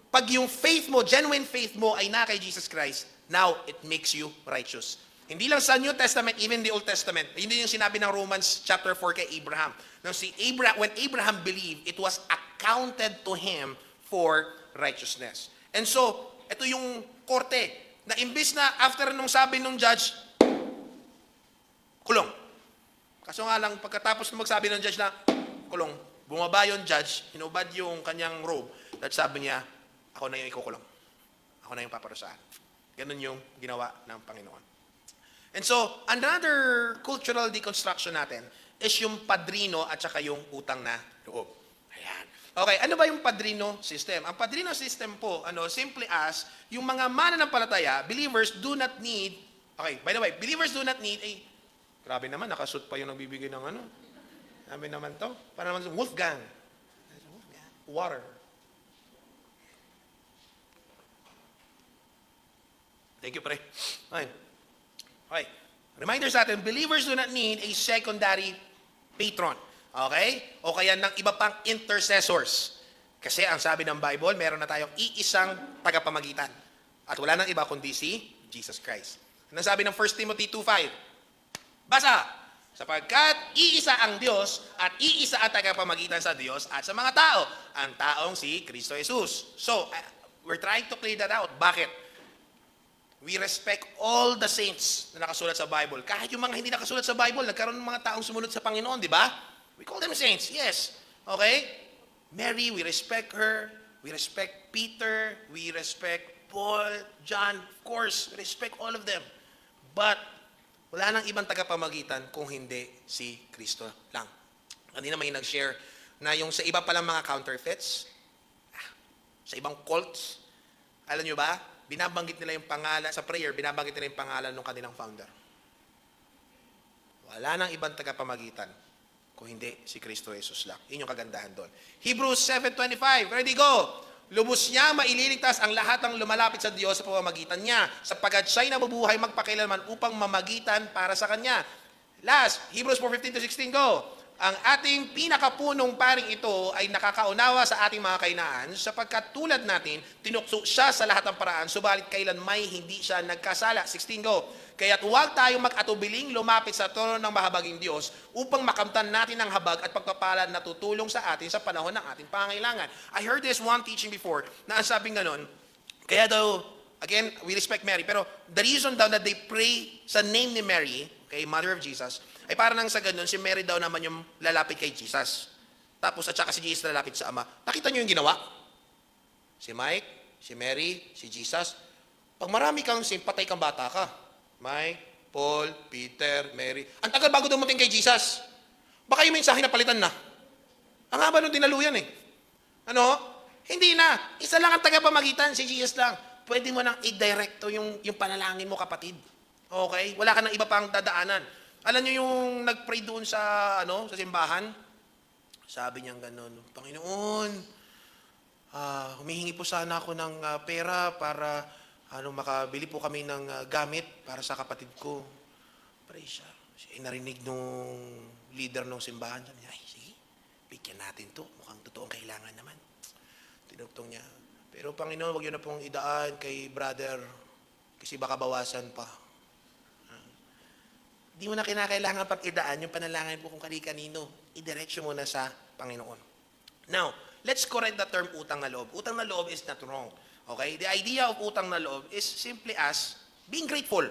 Pag yung faith mo, genuine faith mo ay na kay Jesus Christ, now it makes you righteous. Hindi lang sa New Testament, even the Old Testament. Hindi yung sinabi ng Romans chapter 4 kay Abraham. When Abraham believed, it was accounted to him for righteousness. And so, ito yung korte, na imbis na after nung sabi nung judge, kulong. Kaso nga lang, pagkatapos nung magsabi ng judge na, kulong, bumaba yung judge, hinubad yung kanyang robe, at sabi niya, ako na yung ikukulong. Ako na yung paparusahan. Ganun yung ginawa ng Panginoon. And so, another cultural deconstruction natin is yung padrino at saka yung utang na loob. Ayan. Okay, ano ba yung padrino system? Ang padrino system po, simply as, yung mga mananampalataya, believers do not need, okay, by the way, believers do not need grabe naman, nakasuit pa yung nagbibigay ng sabi naman to, para naman Wolfgang. Water. Thank you, pre. Okay. Reminder sa atin, believers do not need a secondary patron. Okay? O kaya ng iba pang intercessors. Kasi ang sabi ng Bible, meron na tayong iisang tagapamagitan. At wala nang iba kundi si Jesus Christ. Ano sabi ng 1 Timothy 2:5? Basa! Sapagkat iisa ang Diyos at iisa ang tagapamagitan sa Diyos at sa mga tao. Ang taong si Kristo Jesus. So, we're trying to clear that out. Bakit? We respect all the saints na nakasulat sa Bible. Kahit yung mga hindi nakasulat sa Bible, nagkaroon ng mga taong sumunod sa Panginoon, di ba? We call them saints, yes. Okay? Mary, we respect her. We respect Peter. We respect Paul, John. Of course, we respect all of them. But, wala nang ibang tagapamagitan kung hindi si Kristo lang. Kanina may nag-share na yung sa iba palang mga counterfeits, sa ibang cults, alam nyo ba, binabanggit nila yung pangalan, sa prayer, binabanggit nila yung pangalan ng kanilang founder. Wala nang ibang tagapamagitan kung hindi si Kristo Jesus lang. Yun yung kagandahan doon. Hebrews 7:25, ready, go! Lubos niya maililigtas ang lahat ng lumalapit sa Diyos sa pamamagitan niya, sapagkat siya'y nabubuhay magpakailanman upang mamagitan para sa Kanya. Last, Hebrews 4:15-16, go! ang ating pinakapunong paring ito ay nakakaunawa sa ating mga kainaan sapagkat tulad natin, tinukso siya sa lahat ng paraan, subalit kailan may hindi siya nagkasala. 16 go. Kaya't huwag tayong mag-atubiling lumapit sa trono ng mahabaging Diyos upang makamtan natin ang habag at pagpapala na tutulong sa atin sa panahon ng ating pangailangan. I heard this one teaching before na ang sabing ganon, kaya daw, again, we respect Mary, pero the reason daw that they pray sa name ni Mary, okay, Mother of Jesus, ay para nang sa ganun, si Mary daw naman yung lalapit kay Jesus. Tapos at saka si Jesus lalapit sa Ama. Nakita niyo yung ginawa? Si Mike, si Mary, si Jesus. Pag marami kang patay kang bata ka. Mike, Paul, Peter, Mary. Ang tagal bago dumating kay Jesus. Baka yung mensahe na palitan na. Ang haba nung dinaluyan eh. Ano? Hindi na. Isa lang ang tagapamagitan, si Jesus lang. Pwede mo nang i-directo yung panalangin mo, kapatid. Okay? Wala ka nang iba pang dadaanan. Alam niyo yung nag-pray doon sa sa simbahan? Sabi niya gano'n, Panginoon, humihingi po sana ako ng pera para makabili po kami ng gamit para sa kapatid ko. Pray siya. Siya ay narinig nung leader ng simbahan. Sabi niya, ay sige, bigyan natin to. Mukhang totoong kailangan naman. Tinugtong niya. Pero Panginoon, wag yun na pong idaan kay brother kasi baka bawasan pa. Di mo na kinakailangan pag-idaan yung panalangin po kung kani-kanino. Idiretso mo na sa Panginoon. Now, let's correct the term utang na loob. Utang na loob is not wrong. Okay? The idea of utang na loob is simply as being grateful.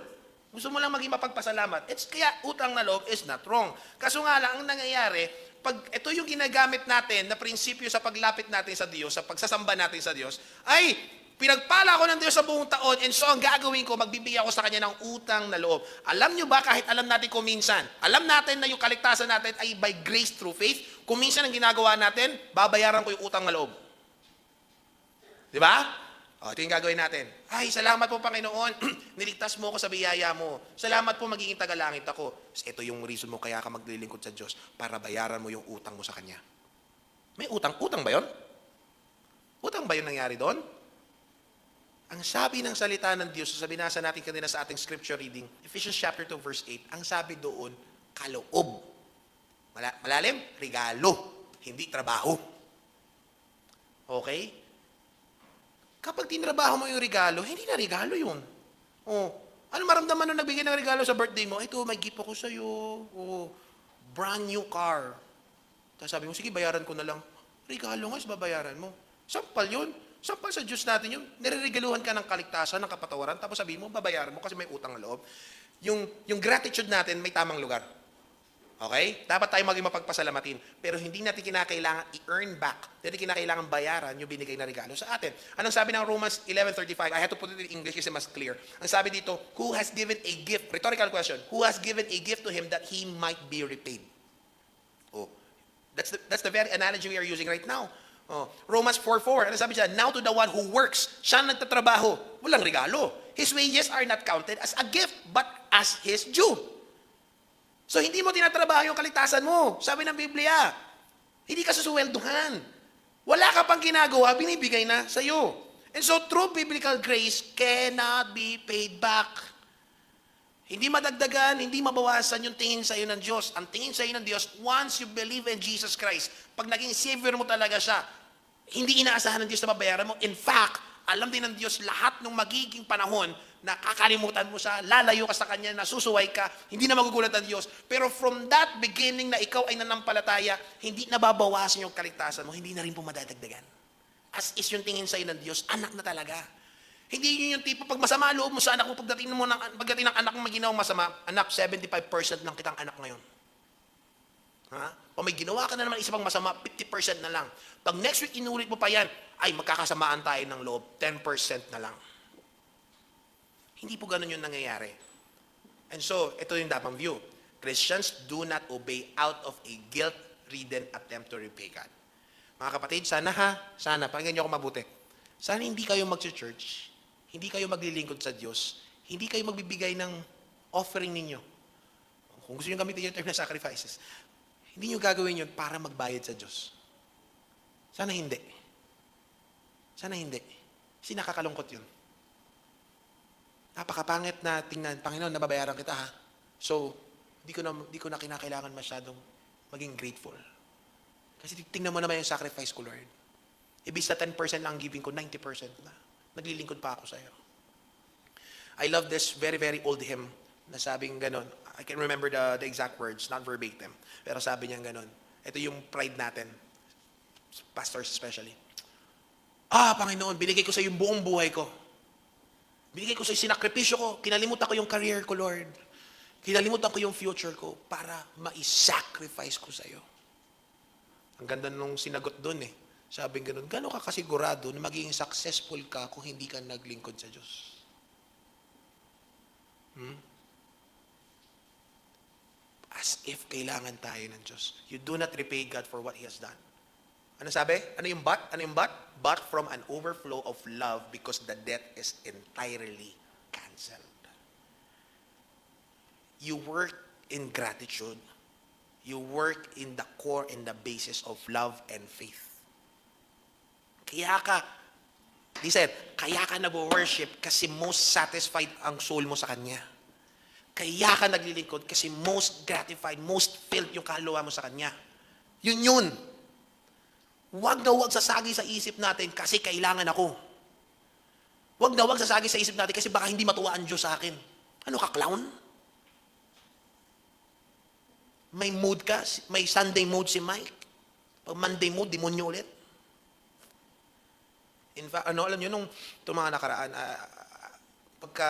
Gusto mo lang maging mapagpasalamat. Kaya utang na loob is not wrong. Kaso nga lang, ang nangyayari, pag ito yung ginagamit natin na prinsipyo sa paglapit natin sa Diyos, sa pagsasamba natin sa Diyos, ay pinagpala ko ng Diyos sa buong taon, and so ang gagawin ko, magbibigay ako sa Kanya ng utang na loob. Alam nyo ba, kahit alam natin kung minsan, alam natin na yung kaligtasan natin ay by grace through faith, kung minsan ang ginagawa natin, babayaran ko yung utang na loob. Di ba? Ito yung gagawin natin. Ay, salamat po Panginoon, niligtas mo ako sa biyaya mo. Salamat po, magiging tagalangit ako. Ito yung reason mo kaya ka maglilingkod sa Diyos, para bayaran mo yung utang mo sa Kanya. May utang? Utang ba yun? Utang ba yun nangyari doon? Ang sabi ng salita ng Diyos, sa binasa natin kanina sa ating scripture reading, Ephesians chapter 2 verse 8, ang sabi doon, kaloob. Malalim? Regalo, hindi trabaho. Okay? Kapag tinrabaho mo yung regalo, hindi na regalo yun. Ano maramdaman nung nagbigay ng regalo sa birthday mo? Ito, may gift ako sa'yo. Brand new car. Tapos sabi mo, sige, bayaran ko na lang. Regalo nga, babayaran mo. Sampal yun. Sampal sa Diyos natin yung nire-regaluhan ka ng kaligtasan, ng kapatawaran, tapos sabihin mo, babayaran mo kasi may utang na loob. Yung gratitude natin may tamang lugar. Okay? Dapat tayo maging mapagpasalamatin. Pero hindi natin kinakailangan i-earn back. Hindi natin kinakailangan bayaran yung binigay na regalo sa atin. Anong sabi ng Romans 11:35? I have to put it in English kasi mas clear. Ang sabi dito, who has given a gift? Rhetorical question. Who has given a gift to him that he might be repaid? That's the very analogy we are using right now. Romans 4:4, ano sabi siya? Now to the one who works, siya nagtatrabaho, walang regalo. His wages are not counted as a gift, but as his due. So hindi mo tinatrabaho yung kaligtasan mo. Sabi ng Biblia, hindi ka susuwelduhan. Wala ka pang ginagawa, binibigay na sa'yo. And so true biblical grace cannot be paid back. Hindi madagdagan, hindi mabawasan yung tingin sa iyo ng Diyos. Ang tingin sa iyo ng Diyos, once you believe in Jesus Christ, pag naging Savior mo talaga siya, hindi inaasahan ng Diyos na babayaran mo. In fact, alam din ng Diyos lahat ng magiging panahon na kakalimutan mo siya, lalayo ka sa Kanya, nasusuway ka, hindi na magugulat ang Diyos. Pero from that beginning na ikaw ay nanampalataya, hindi nababawasan yung kaligtasan mo, hindi na rin po madadagdagan. As is yung tingin sa iyo ng Diyos, anak na talaga. Hindi yun yung tipo, pag masama loob mo sa anak mo, pagdating ng anak mo may ginawang masama, anak, 75% lang kitang anak ngayon. O may ginawa ka na naman isa pang masama, 50% na lang. Pag next week inulit mo pa yan, ay magkakasamaan tayo ng loob, 10% na lang. Hindi po ganun yung nangyayari. And so, ito yung dapat view. Christians do not obey out of a guilt-ridden attempt to repay God. Mga kapatid, sana pakinggan niyo ako mabuti. Sana hindi kayo mag-church, hindi kayo maglilingkod sa Diyos, hindi kayo magbibigay ng offering ninyo. Kung gusto nyo gamitin yung term na sacrifices, hindi nyo gagawin yun para magbayad sa Diyos. Sana hindi. Sana hindi. Kasi nakakalungkot yun. Napakapangit na tingnan, Panginoon, nababayaran kita ha. So, di ko na kinakailangan masyadong maging grateful. Kasi tingnan mo naman yung sacrifice ko, Lord. Ibig sa 10% lang ang giving ko, 90% na. Naglilingkod pa ako sa'yo. I love this very, very old hymn na sabing ganon. I can remember the exact words, not verbatim. Pero sabi niya ganon. Ito yung pride natin. Pastors especially. Panginoon, binigay ko sa yung buong buhay ko. Binigay ko sa sinakripisyo ko. Kinalimutan ko yung career ko, Lord. Kinalimutan ko yung future ko para ma-sacrifice ko sa iyo. Ang ganda nung sinagot doon eh. Sabi gano'n, gano'n ka kasigurado na magiging successful ka kung hindi ka naglingkod sa Diyos? As if kailangan tayo ng Diyos. You do not repay God for what He has done. Ano sabi? Ano yung but? Ano yung but? But from an overflow of love because the debt is entirely canceled. You work in gratitude. You work in the core and the basis of love and faith. Kaya ka nag-worship kasi most satisfied ang soul mo sa Kanya. Kaya ka naglilingkod kasi most gratified, most filled yung kaluluwa mo sa Kanya. Yun. Huwag sasagi sa isip natin kasi kailangan ako. Huwag sasagi sa isip natin kasi baka hindi matuwa ang Diyos sa akin. Ano ka, clown? May mood ka? May Sunday mood si Mike? Pag Monday mood, demonyo ulit? In fact, alam nyo, itong mga nakaraan, pagka,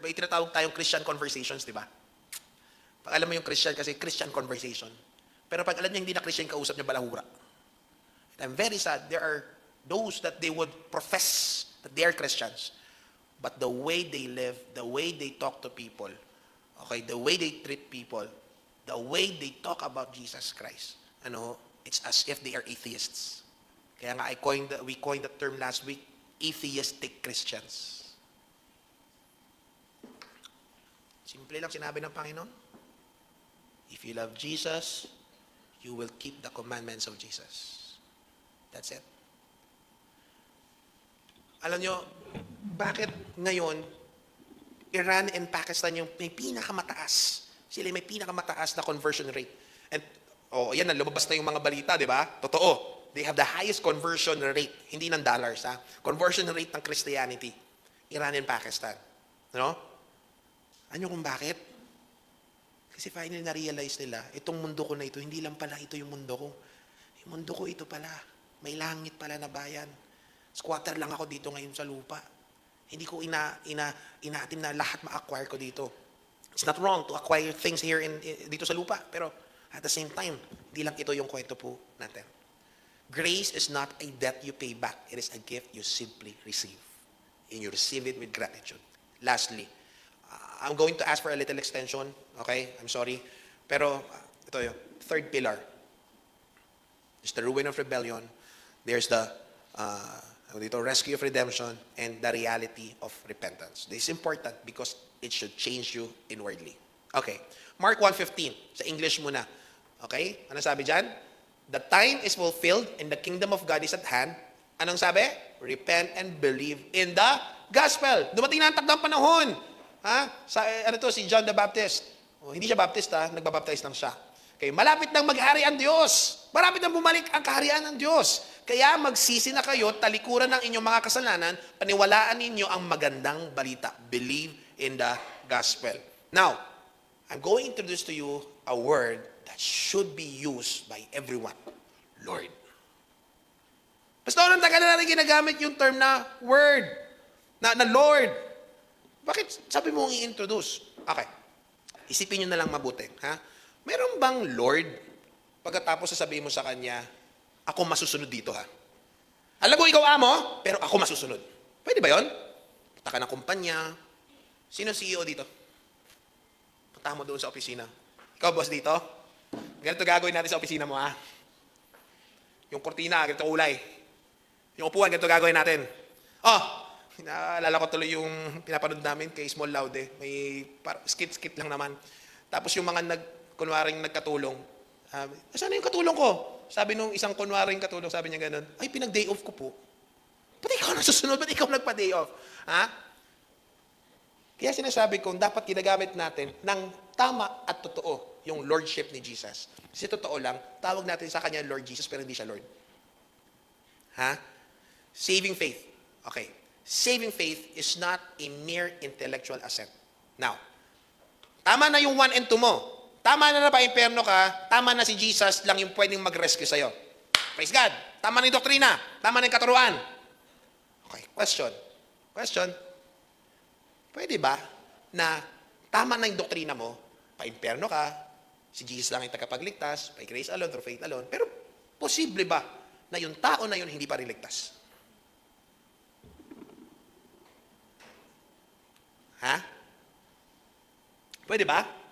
may tinatawag tayong Christian conversations, di ba? Pag alam mo yung Christian, kasi Christian conversation. Pero pag alam nyo, hindi na Christian kausap niya, balahura. And I'm very sad, there are those that they would profess that they are Christians. But the way they live, the way they talk to people, okay, the way they treat people, the way they talk about Jesus Christ, it's as if they are atheists. Kaya nga we coined the term last week, atheistic Christians. Simple lang sinabi ng Panginoon. If you love Jesus, you will keep the commandments of Jesus. That's it. Alam nyo, bakit ngayon, Iran and Pakistan yung may pinakamataas? Sila may pinakamataas na conversion rate. And, yan, lumabas na yung mga balita, di ba? Totoo. They have the highest conversion rate. Hindi ng dollars, ha? Conversion rate ng Christianity. Iran and Pakistan. Ano kung bakit? Kasi finally na-realize nila, itong mundo ko na ito, hindi lang pala ito yung mundo ko. Yung mundo ko ito pala. May langit pala na bayan. Squatter lang ako dito ngayon sa lupa. Hindi ko inatim na lahat ma-acquire ko dito. It's not wrong to acquire things here dito sa lupa. Pero at the same time, hindi lang ito yung kwento po natin. Grace is not a debt you pay back. It is a gift you simply receive. And you receive it with gratitude. Lastly, I'm going to ask for a little extension. Okay? I'm sorry. Pero ito yung third pillar. There's the ruin of rebellion. There's the rescue of redemption and the reality of repentance. This is important because it should change you inwardly. Okay. Mark 1:15. Sa English muna. Okay? Ano sabi dyan? The time is fulfilled and the kingdom of God is at hand. Anong sabi? Repent and believe in the gospel. Dumating na ang takdang panahon. Si John the Baptist. Hindi siya Baptist, nagbabaptize lang siya. Okay, malapit nang maghari ang Diyos. Malapit nang bumalik ang kaharian ng Diyos. Kaya magsisi na kayo, talikuran ng inyong mga kasalanan, paniwalaan ninyo ang magandang balita. Believe in the gospel. Now, I'm going to introduce to you a word that should be used by everyone. Lord. Pastor, ang tagal na natin ginagamit yung term na word, na Lord. Bakit sabi mo i-introduce? Okay. Isipin nyo na lang mabuti. Meron bang Lord, pagkatapos sasabihin mo sa Kanya, ako masusunod dito Alam ko ikaw amo, pero ako masusunod. Pwede ba yon? Punta ka ng kumpanya. Sino CEO dito? Punta mo doon sa opisina. Ikaw boss dito? Ganito gagawin natin sa opisina mo Yung kortina, ganito kulay. Yung upuan, ganito gagawin natin. Naalala ko tuloy yung pinapanood namin kay Small Laude. May skit lang naman. Tapos yung mga kunwaring nagkatulong, saan yung katulong ko? Sabi nung isang kunwaring katulong, sabi niya ganun, ay, pinag-day off ko po. Ba't ikaw nasusunod? Ba't ikaw nagpa-day off? Kaya sinasabi ko, dapat ginagamit natin ng tama at totoo yung lordship ni Jesus. Kasi totoo lang, tawag natin sa kanya Lord Jesus pero hindi siya Lord. Ha? Saving faith. Okay. Saving faith is not a mere intellectual assent. Now, tama na yung 1 and 2 mo. Tama na pa-imperno ka, tama na si Jesus lang yung pwedeng mag-rescue sa'yo. Praise God. Tama na yung doktrina. Tama na yung katuruan. Okay, question. Pwede ba na tama na yung doktrina mo, pa-imperno ka, si Jesus lang yung tagapagligtas, by grace alone, through faith alone, pero posible ba na yung tao na yun hindi pa rin ligtas? Ha? Pwede ba?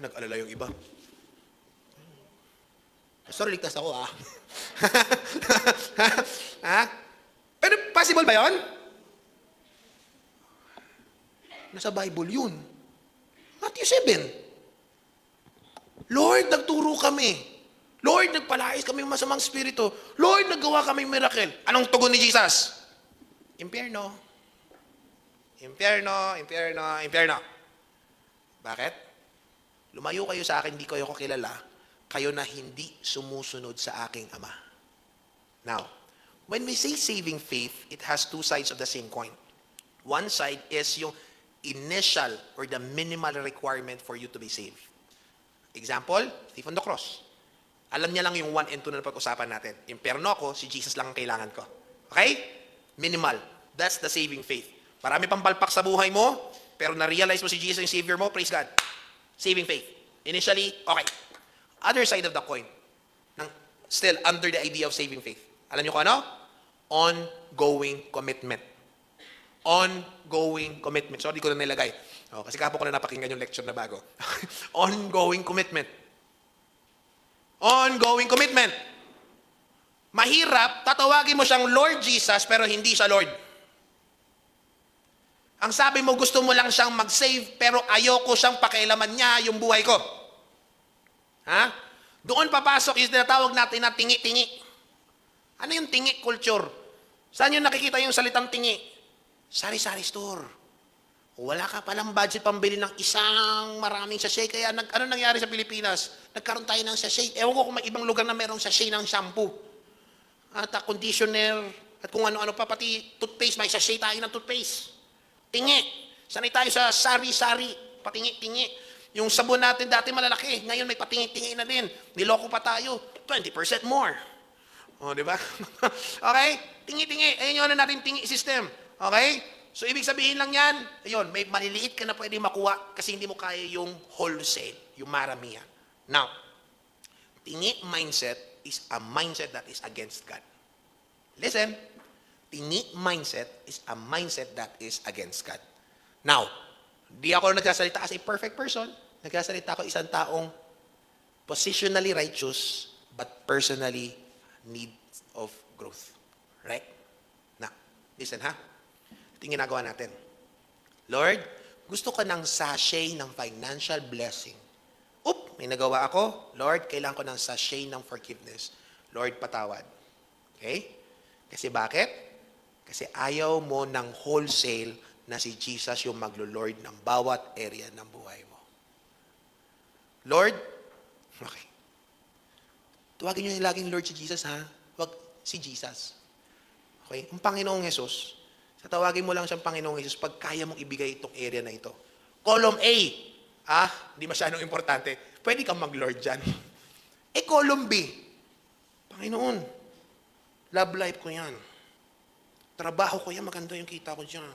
Nag-alala yung iba. Sorry, ligtas ako ha? Pero possible ba yun? Nasa Bible yun. Matthew 7. Lord, nagturo kami. Lord, nagpalais kami ng masamang spirito. Lord, naggawa kami miracle. Anong tugon ni Jesus? Impyerno. Bakit? Lumayo kayo sa akin, hindi kayo ko kilala. Kayo na hindi sumusunod sa aking Ama. Now, when we say saving faith, it has two sides of the same coin. One side is yung initial or the minimal requirement for you to be saved. Example, thief on the cross. Alam niya lang yung 1 and 2 na pag-usapan natin. Impyerno ako, si Jesus lang ang kailangan ko. Okay? Minimal. That's the saving faith. Marami pang palpak sa buhay mo, pero na-realize mo si Jesus yung Savior mo, praise God. Saving faith. Initially, okay. Other side of the coin, still under the idea of saving faith. Alam niyo kung ano? Ongoing commitment. Ongoing commitment. Sorry, di ko na nilagay. Kasi kapo ko na napakinggan yung lecture na bago. Ongoing commitment. Ongoing commitment. Mahirap, tatawagin mo siyang Lord Jesus, pero hindi siya Lord. Ang sabi mo, gusto mo lang siyang mag-save, pero ayoko siyang pakialaman niya yung buhay ko. Ha? Doon papasok is tinatawag natin na tingi-tingi. Ano yung tingi culture? Saan yung nakikita yung salitang tingi? Sari-sari store. Wala ka palang budget pambili ng isang maraming sachet. Kaya ano nangyari sa Pilipinas? Nagkaroon tayo ng sachet. Ewan ko kung may ibang lugar na merong sachet ng shampoo. At conditioner. At kung ano-ano pa. Pati toothpaste. May sachet tayo ng toothpaste. Tingi. Sanay tayo sa sari-sari. Patingi-tingi. Yung sabon natin dati malalaki. Ngayon may patingi-tingi na din. Niloko pa tayo. 20% more. O, di ba? Okay? Tingi-tingi. Ayun yung ano natin tingi system. Okay? So, ibig sabihin lang yan, ayun, may maliliit ka na pwede makuha kasi hindi mo kaya yung wholesale, yung maramihan. Now, tingi mindset is a mindset that is against God. Listen, tingi mindset is a mindset that is against God. Now, di ako nagsasalita as a perfect person. Nagsasalita ako isang taong positionally righteous but personally needs of growth. Right? Now, listen ha. Ito yung ginagawa natin. Lord, gusto ko ng sachet ng financial blessing. May nagawa ako. Lord, kailangan ko ng sachet ng forgiveness. Lord, patawad. Okay? Kasi bakit? Kasi ayaw mo ng wholesale na si Jesus yung maglo-Lord ng bawat area ng buhay mo. Lord, okay. Tuwagin nyo yung laging Lord si Jesus, ha? Huwag si Jesus. Okay? Ang Panginoong Jesus, tatawagin mo lang siyang Panginoong Jesus pag kaya mong ibigay itong area na ito. Column A, hindi masyadong importante. Pwede kang mag-Lord dyan. Column B, Panginoon, love life ko yan. Trabaho ko yan, maganda yung kita ko dyan.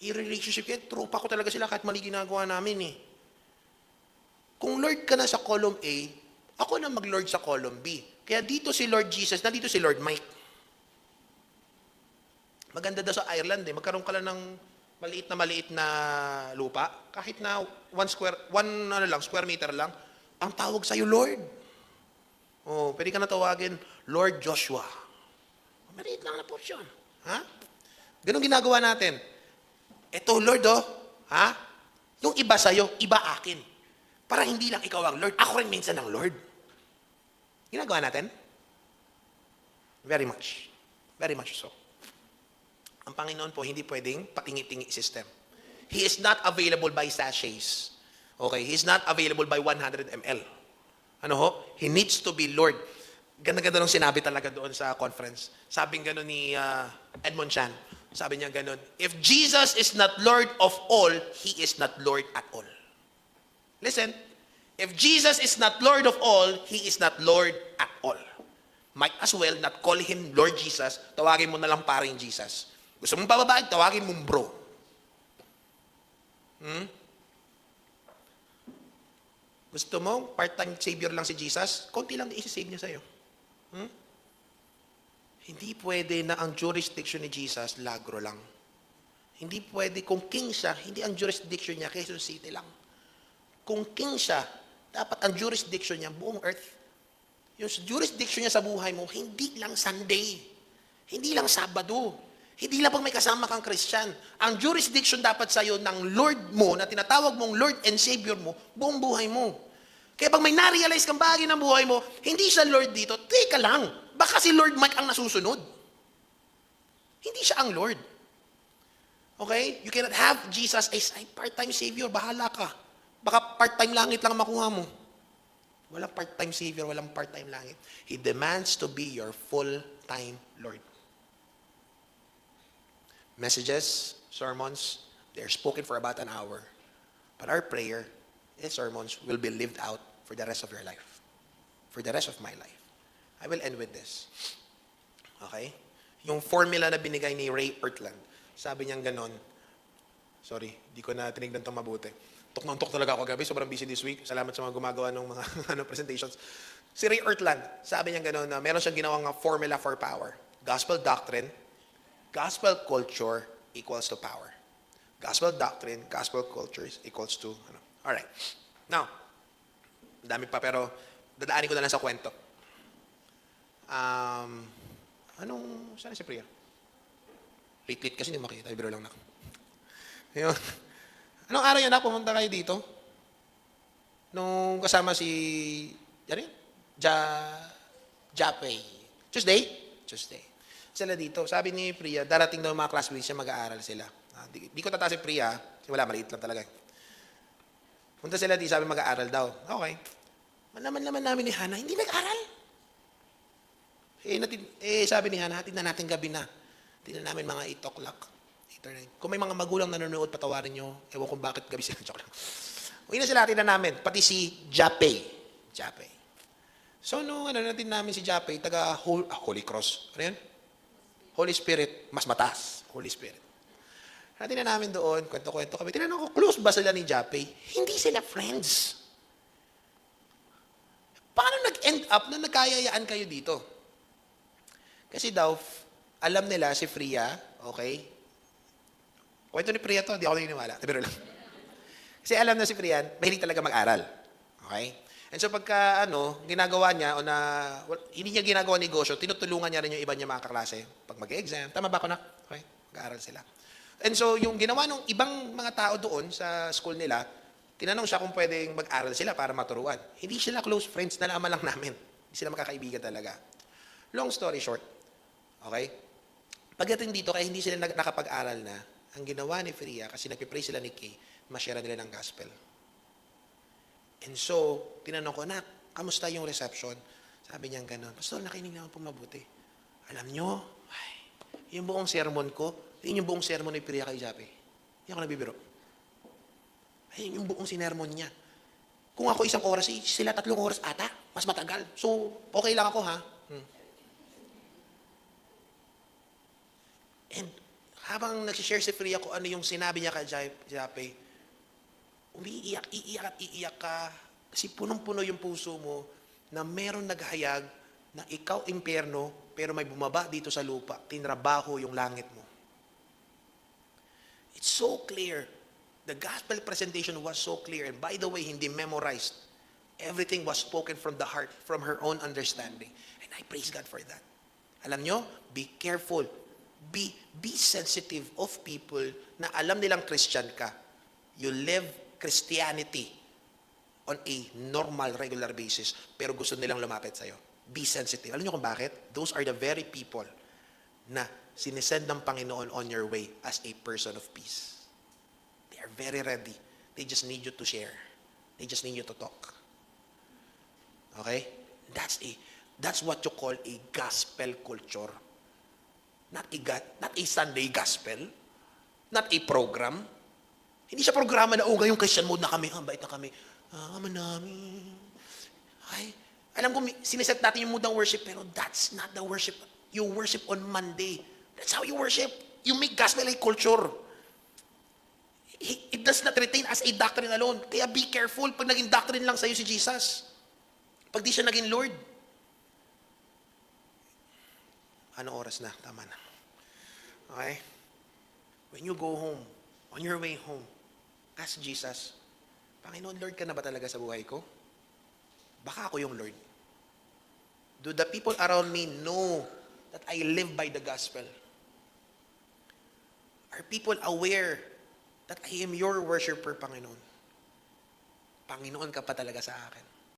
I-relationship yan, tropa ko talaga sila kahit mali ginagawa namin Kung Lord ka na sa column A, ako na mag-Lord sa column B. Kaya dito si Lord Jesus, nandito si Lord Mike. Maganda daw sa Ireland magkaroon ka lang ng maliit na lupa, kahit na 1 square meter lang, ang tawag sa'yo Lord. Pwede ka na tawagin Lord Joshua. Maliit lang na portion. Ha? Ganun ginagawa natin. Ito, Lord, yung iba sa'yo, iba akin. Para hindi lang ikaw ang Lord, ako rin minsan ang Lord. Ginagawa natin? Very much. Very much so. Ang Panginoon po, hindi pwedeng patingi-tingi system. He is not available by sachets. Okay? He's not available by 100 ml. Ano ho? He needs to be Lord. Ganda-ganda nung sinabi talaga doon sa conference. Sabing gano'n ni Edmond Chan. Sabi niya gano'n, if Jesus is not Lord of all, He is not Lord at all. Listen, if Jesus is not Lord of all, He is not Lord at all. Might as well not call Him Lord Jesus, tawagin mo na lang paring Jesus. Gusto mong pababae, tawagin mong bro. Gusto mo, part-time savior lang si Jesus, konti lang i-save niya sa'yo. Hindi pwede na ang jurisdiction ni Jesus, Lagro lang. Hindi pwede, kung king siya, hindi ang jurisdiction niya, Quezon City lang. Kung king siya, dapat ang jurisdiction niya, buong earth. Yung jurisdiction niya sa buhay mo, hindi lang Sunday. Hindi lang Sabado. Hindi lang pag may kasama kang Christian. Ang jurisdiction dapat sa'yo ng Lord mo, na tinatawag mong Lord and Savior mo, buong buhay mo. Kaya pag may na-realize kang bagay ng buhay mo, hindi siya Lord dito, teka lang, baka si Lord Mike ang nasusunod. Hindi siya ang Lord. Okay? You cannot have Jesus as a part-time Savior, bahala ka. Baka part-time langit lang makuha mo. Walang part-time Savior, walang part-time langit. He demands to be your full-time Lord. Messages, sermons, they're spoken for about an hour. But our prayer and sermons will be lived out for the rest of your life. For the rest of my life. I will end with this. Okay? Yung formula na binigay ni Ray Ortlund, sabi niyang ganon, sorry, di ko na tinignan itong mabuti. Tok na tok talaga ako gabi, sobrang busy this week. Salamat sa mga gumagawa ng mga presentations. Si Ray Ortlund, sabi niya ganon na meron siyang ginawang formula for power. Gospel doctrine, gospel culture equals to power. Gospel doctrine, gospel culture equals to Alright. Now, dami pa pero dadaanin ko na lang sa kwento. Saan si Priya? Late kasi hindi makita. Ibiro lang na. Ayun. Anong araw yun na pumunta kayo dito? Nung kasama si Japay. Tuesday? Sila dito. Sabi ni Priya, darating daw mga classmates siya, mag-aaral sila. Di ko tataas si Priya, kasi wala, maliit lang talaga. Punta sila di, sabi mag-aaral daw. Okay. Malaman namin ni Hana, hindi mag-aaral. Sabi ni Hana, hatid na natin gabi na. Tingnan namin mga 8 o'clock. 8 or 9. Kung may mga magulang nanonood, patawarin nyo. Ewan kung bakit gabi sila. Joke lang. Uwi na sila, hatid na namin. Pati si Japay. So, natin namin si Japay, taga Holy Cross. Ano yun? Holy Spirit. Mas mataas. Holy Spirit. Natin na namin doon, kwento-kwento kami. Tinanong ko, close ba sila ni Japay? Hindi sila friends. Paano nag-end up na nagkayayaan kayo dito? Kasi daw, alam nila si Priya, okay? Kwento ni Priya to, hindi ako naniniwala. Pero lang. Kasi alam na si Priya, mahilig talaga mag-aral. Okay? And so pagka ginagawa niya, hindi niya ginagawa negosyo, tinutulungan niya rin yung iba niya mga kaklase. Pag mag-exam, tama ba ako na? Okay? Mag-aaral sila. And so, yung ginawa ng ibang mga tao doon sa school nila, tinanong siya kung pwedeng mag-aral sila para maturuan. Hindi sila close friends, nalaman lang namin. Hindi sila makakaibigan talaga. Long story short, okay? Pagdating dito, kaya hindi sila nakapag-aral na, ang ginawa ni Priya, kasi nagpipray sila ni Kay, ma-share nila ng gospel. And so, tinanong ko, kamusta yung reception? Sabi niya gano'n, Pastor, nakinig naman po mabuti. Alam nyo, yung buong sermon ko, yun yung buong sermon ni Priya kay Japay. Hindi ako nabibiro. Ayun yung buong sinermon niya. Kung ako 1 oras, sila 3 oras ata. Mas matagal. So, okay lang ako, ha? And habang nagsishare si Priya kung ano yung sinabi niya kay Japay, iiyak ka. Kasi punong-puno yung puso mo na meron naghayag na ikaw impyerno, pero may bumaba dito sa lupa. Tinrabaho yung langit mo. It's so clear. The gospel presentation was so clear. And by the way, hindi memorized. Everything was spoken from the heart, from her own understanding. And I praise God for that. Alam nyo, be careful. Be sensitive of people na alam nilang Christian ka. You live Christianity on a normal, regular basis, pero gusto nilang lumapit sa'yo. Be sensitive. Alam nyo kung bakit? Those are the very people na sinisend ng Panginoon on your way as a person of peace. They They're very ready. They just need you to share. They just need you to talk. Okay? That's what you call a gospel culture. Not a Sunday gospel. Not a program. Hindi siya programa na, ngayong Christian mode na kami, bait na kami. Manami. Okay? Alam ko, siniset natin yung mood ng worship, pero that's not the worship. You worship on Monday. That's how you worship. You make gospel a culture. It does not retain as a doctrine alone. Kaya be careful pag naging doctrine lang sa'yo si Jesus. Pag di siya naging Lord. Ano oras na? Tama na. Okay? When you go home, on your way home, ask Jesus, Panginoon, Lord ka na ba talaga sa buhay ko? Baka ako yung Lord. Do the people around me know that I live by the gospel? Are people aware that I am your worshiper, Panginoon? Panginoon ka pa talaga sa akin.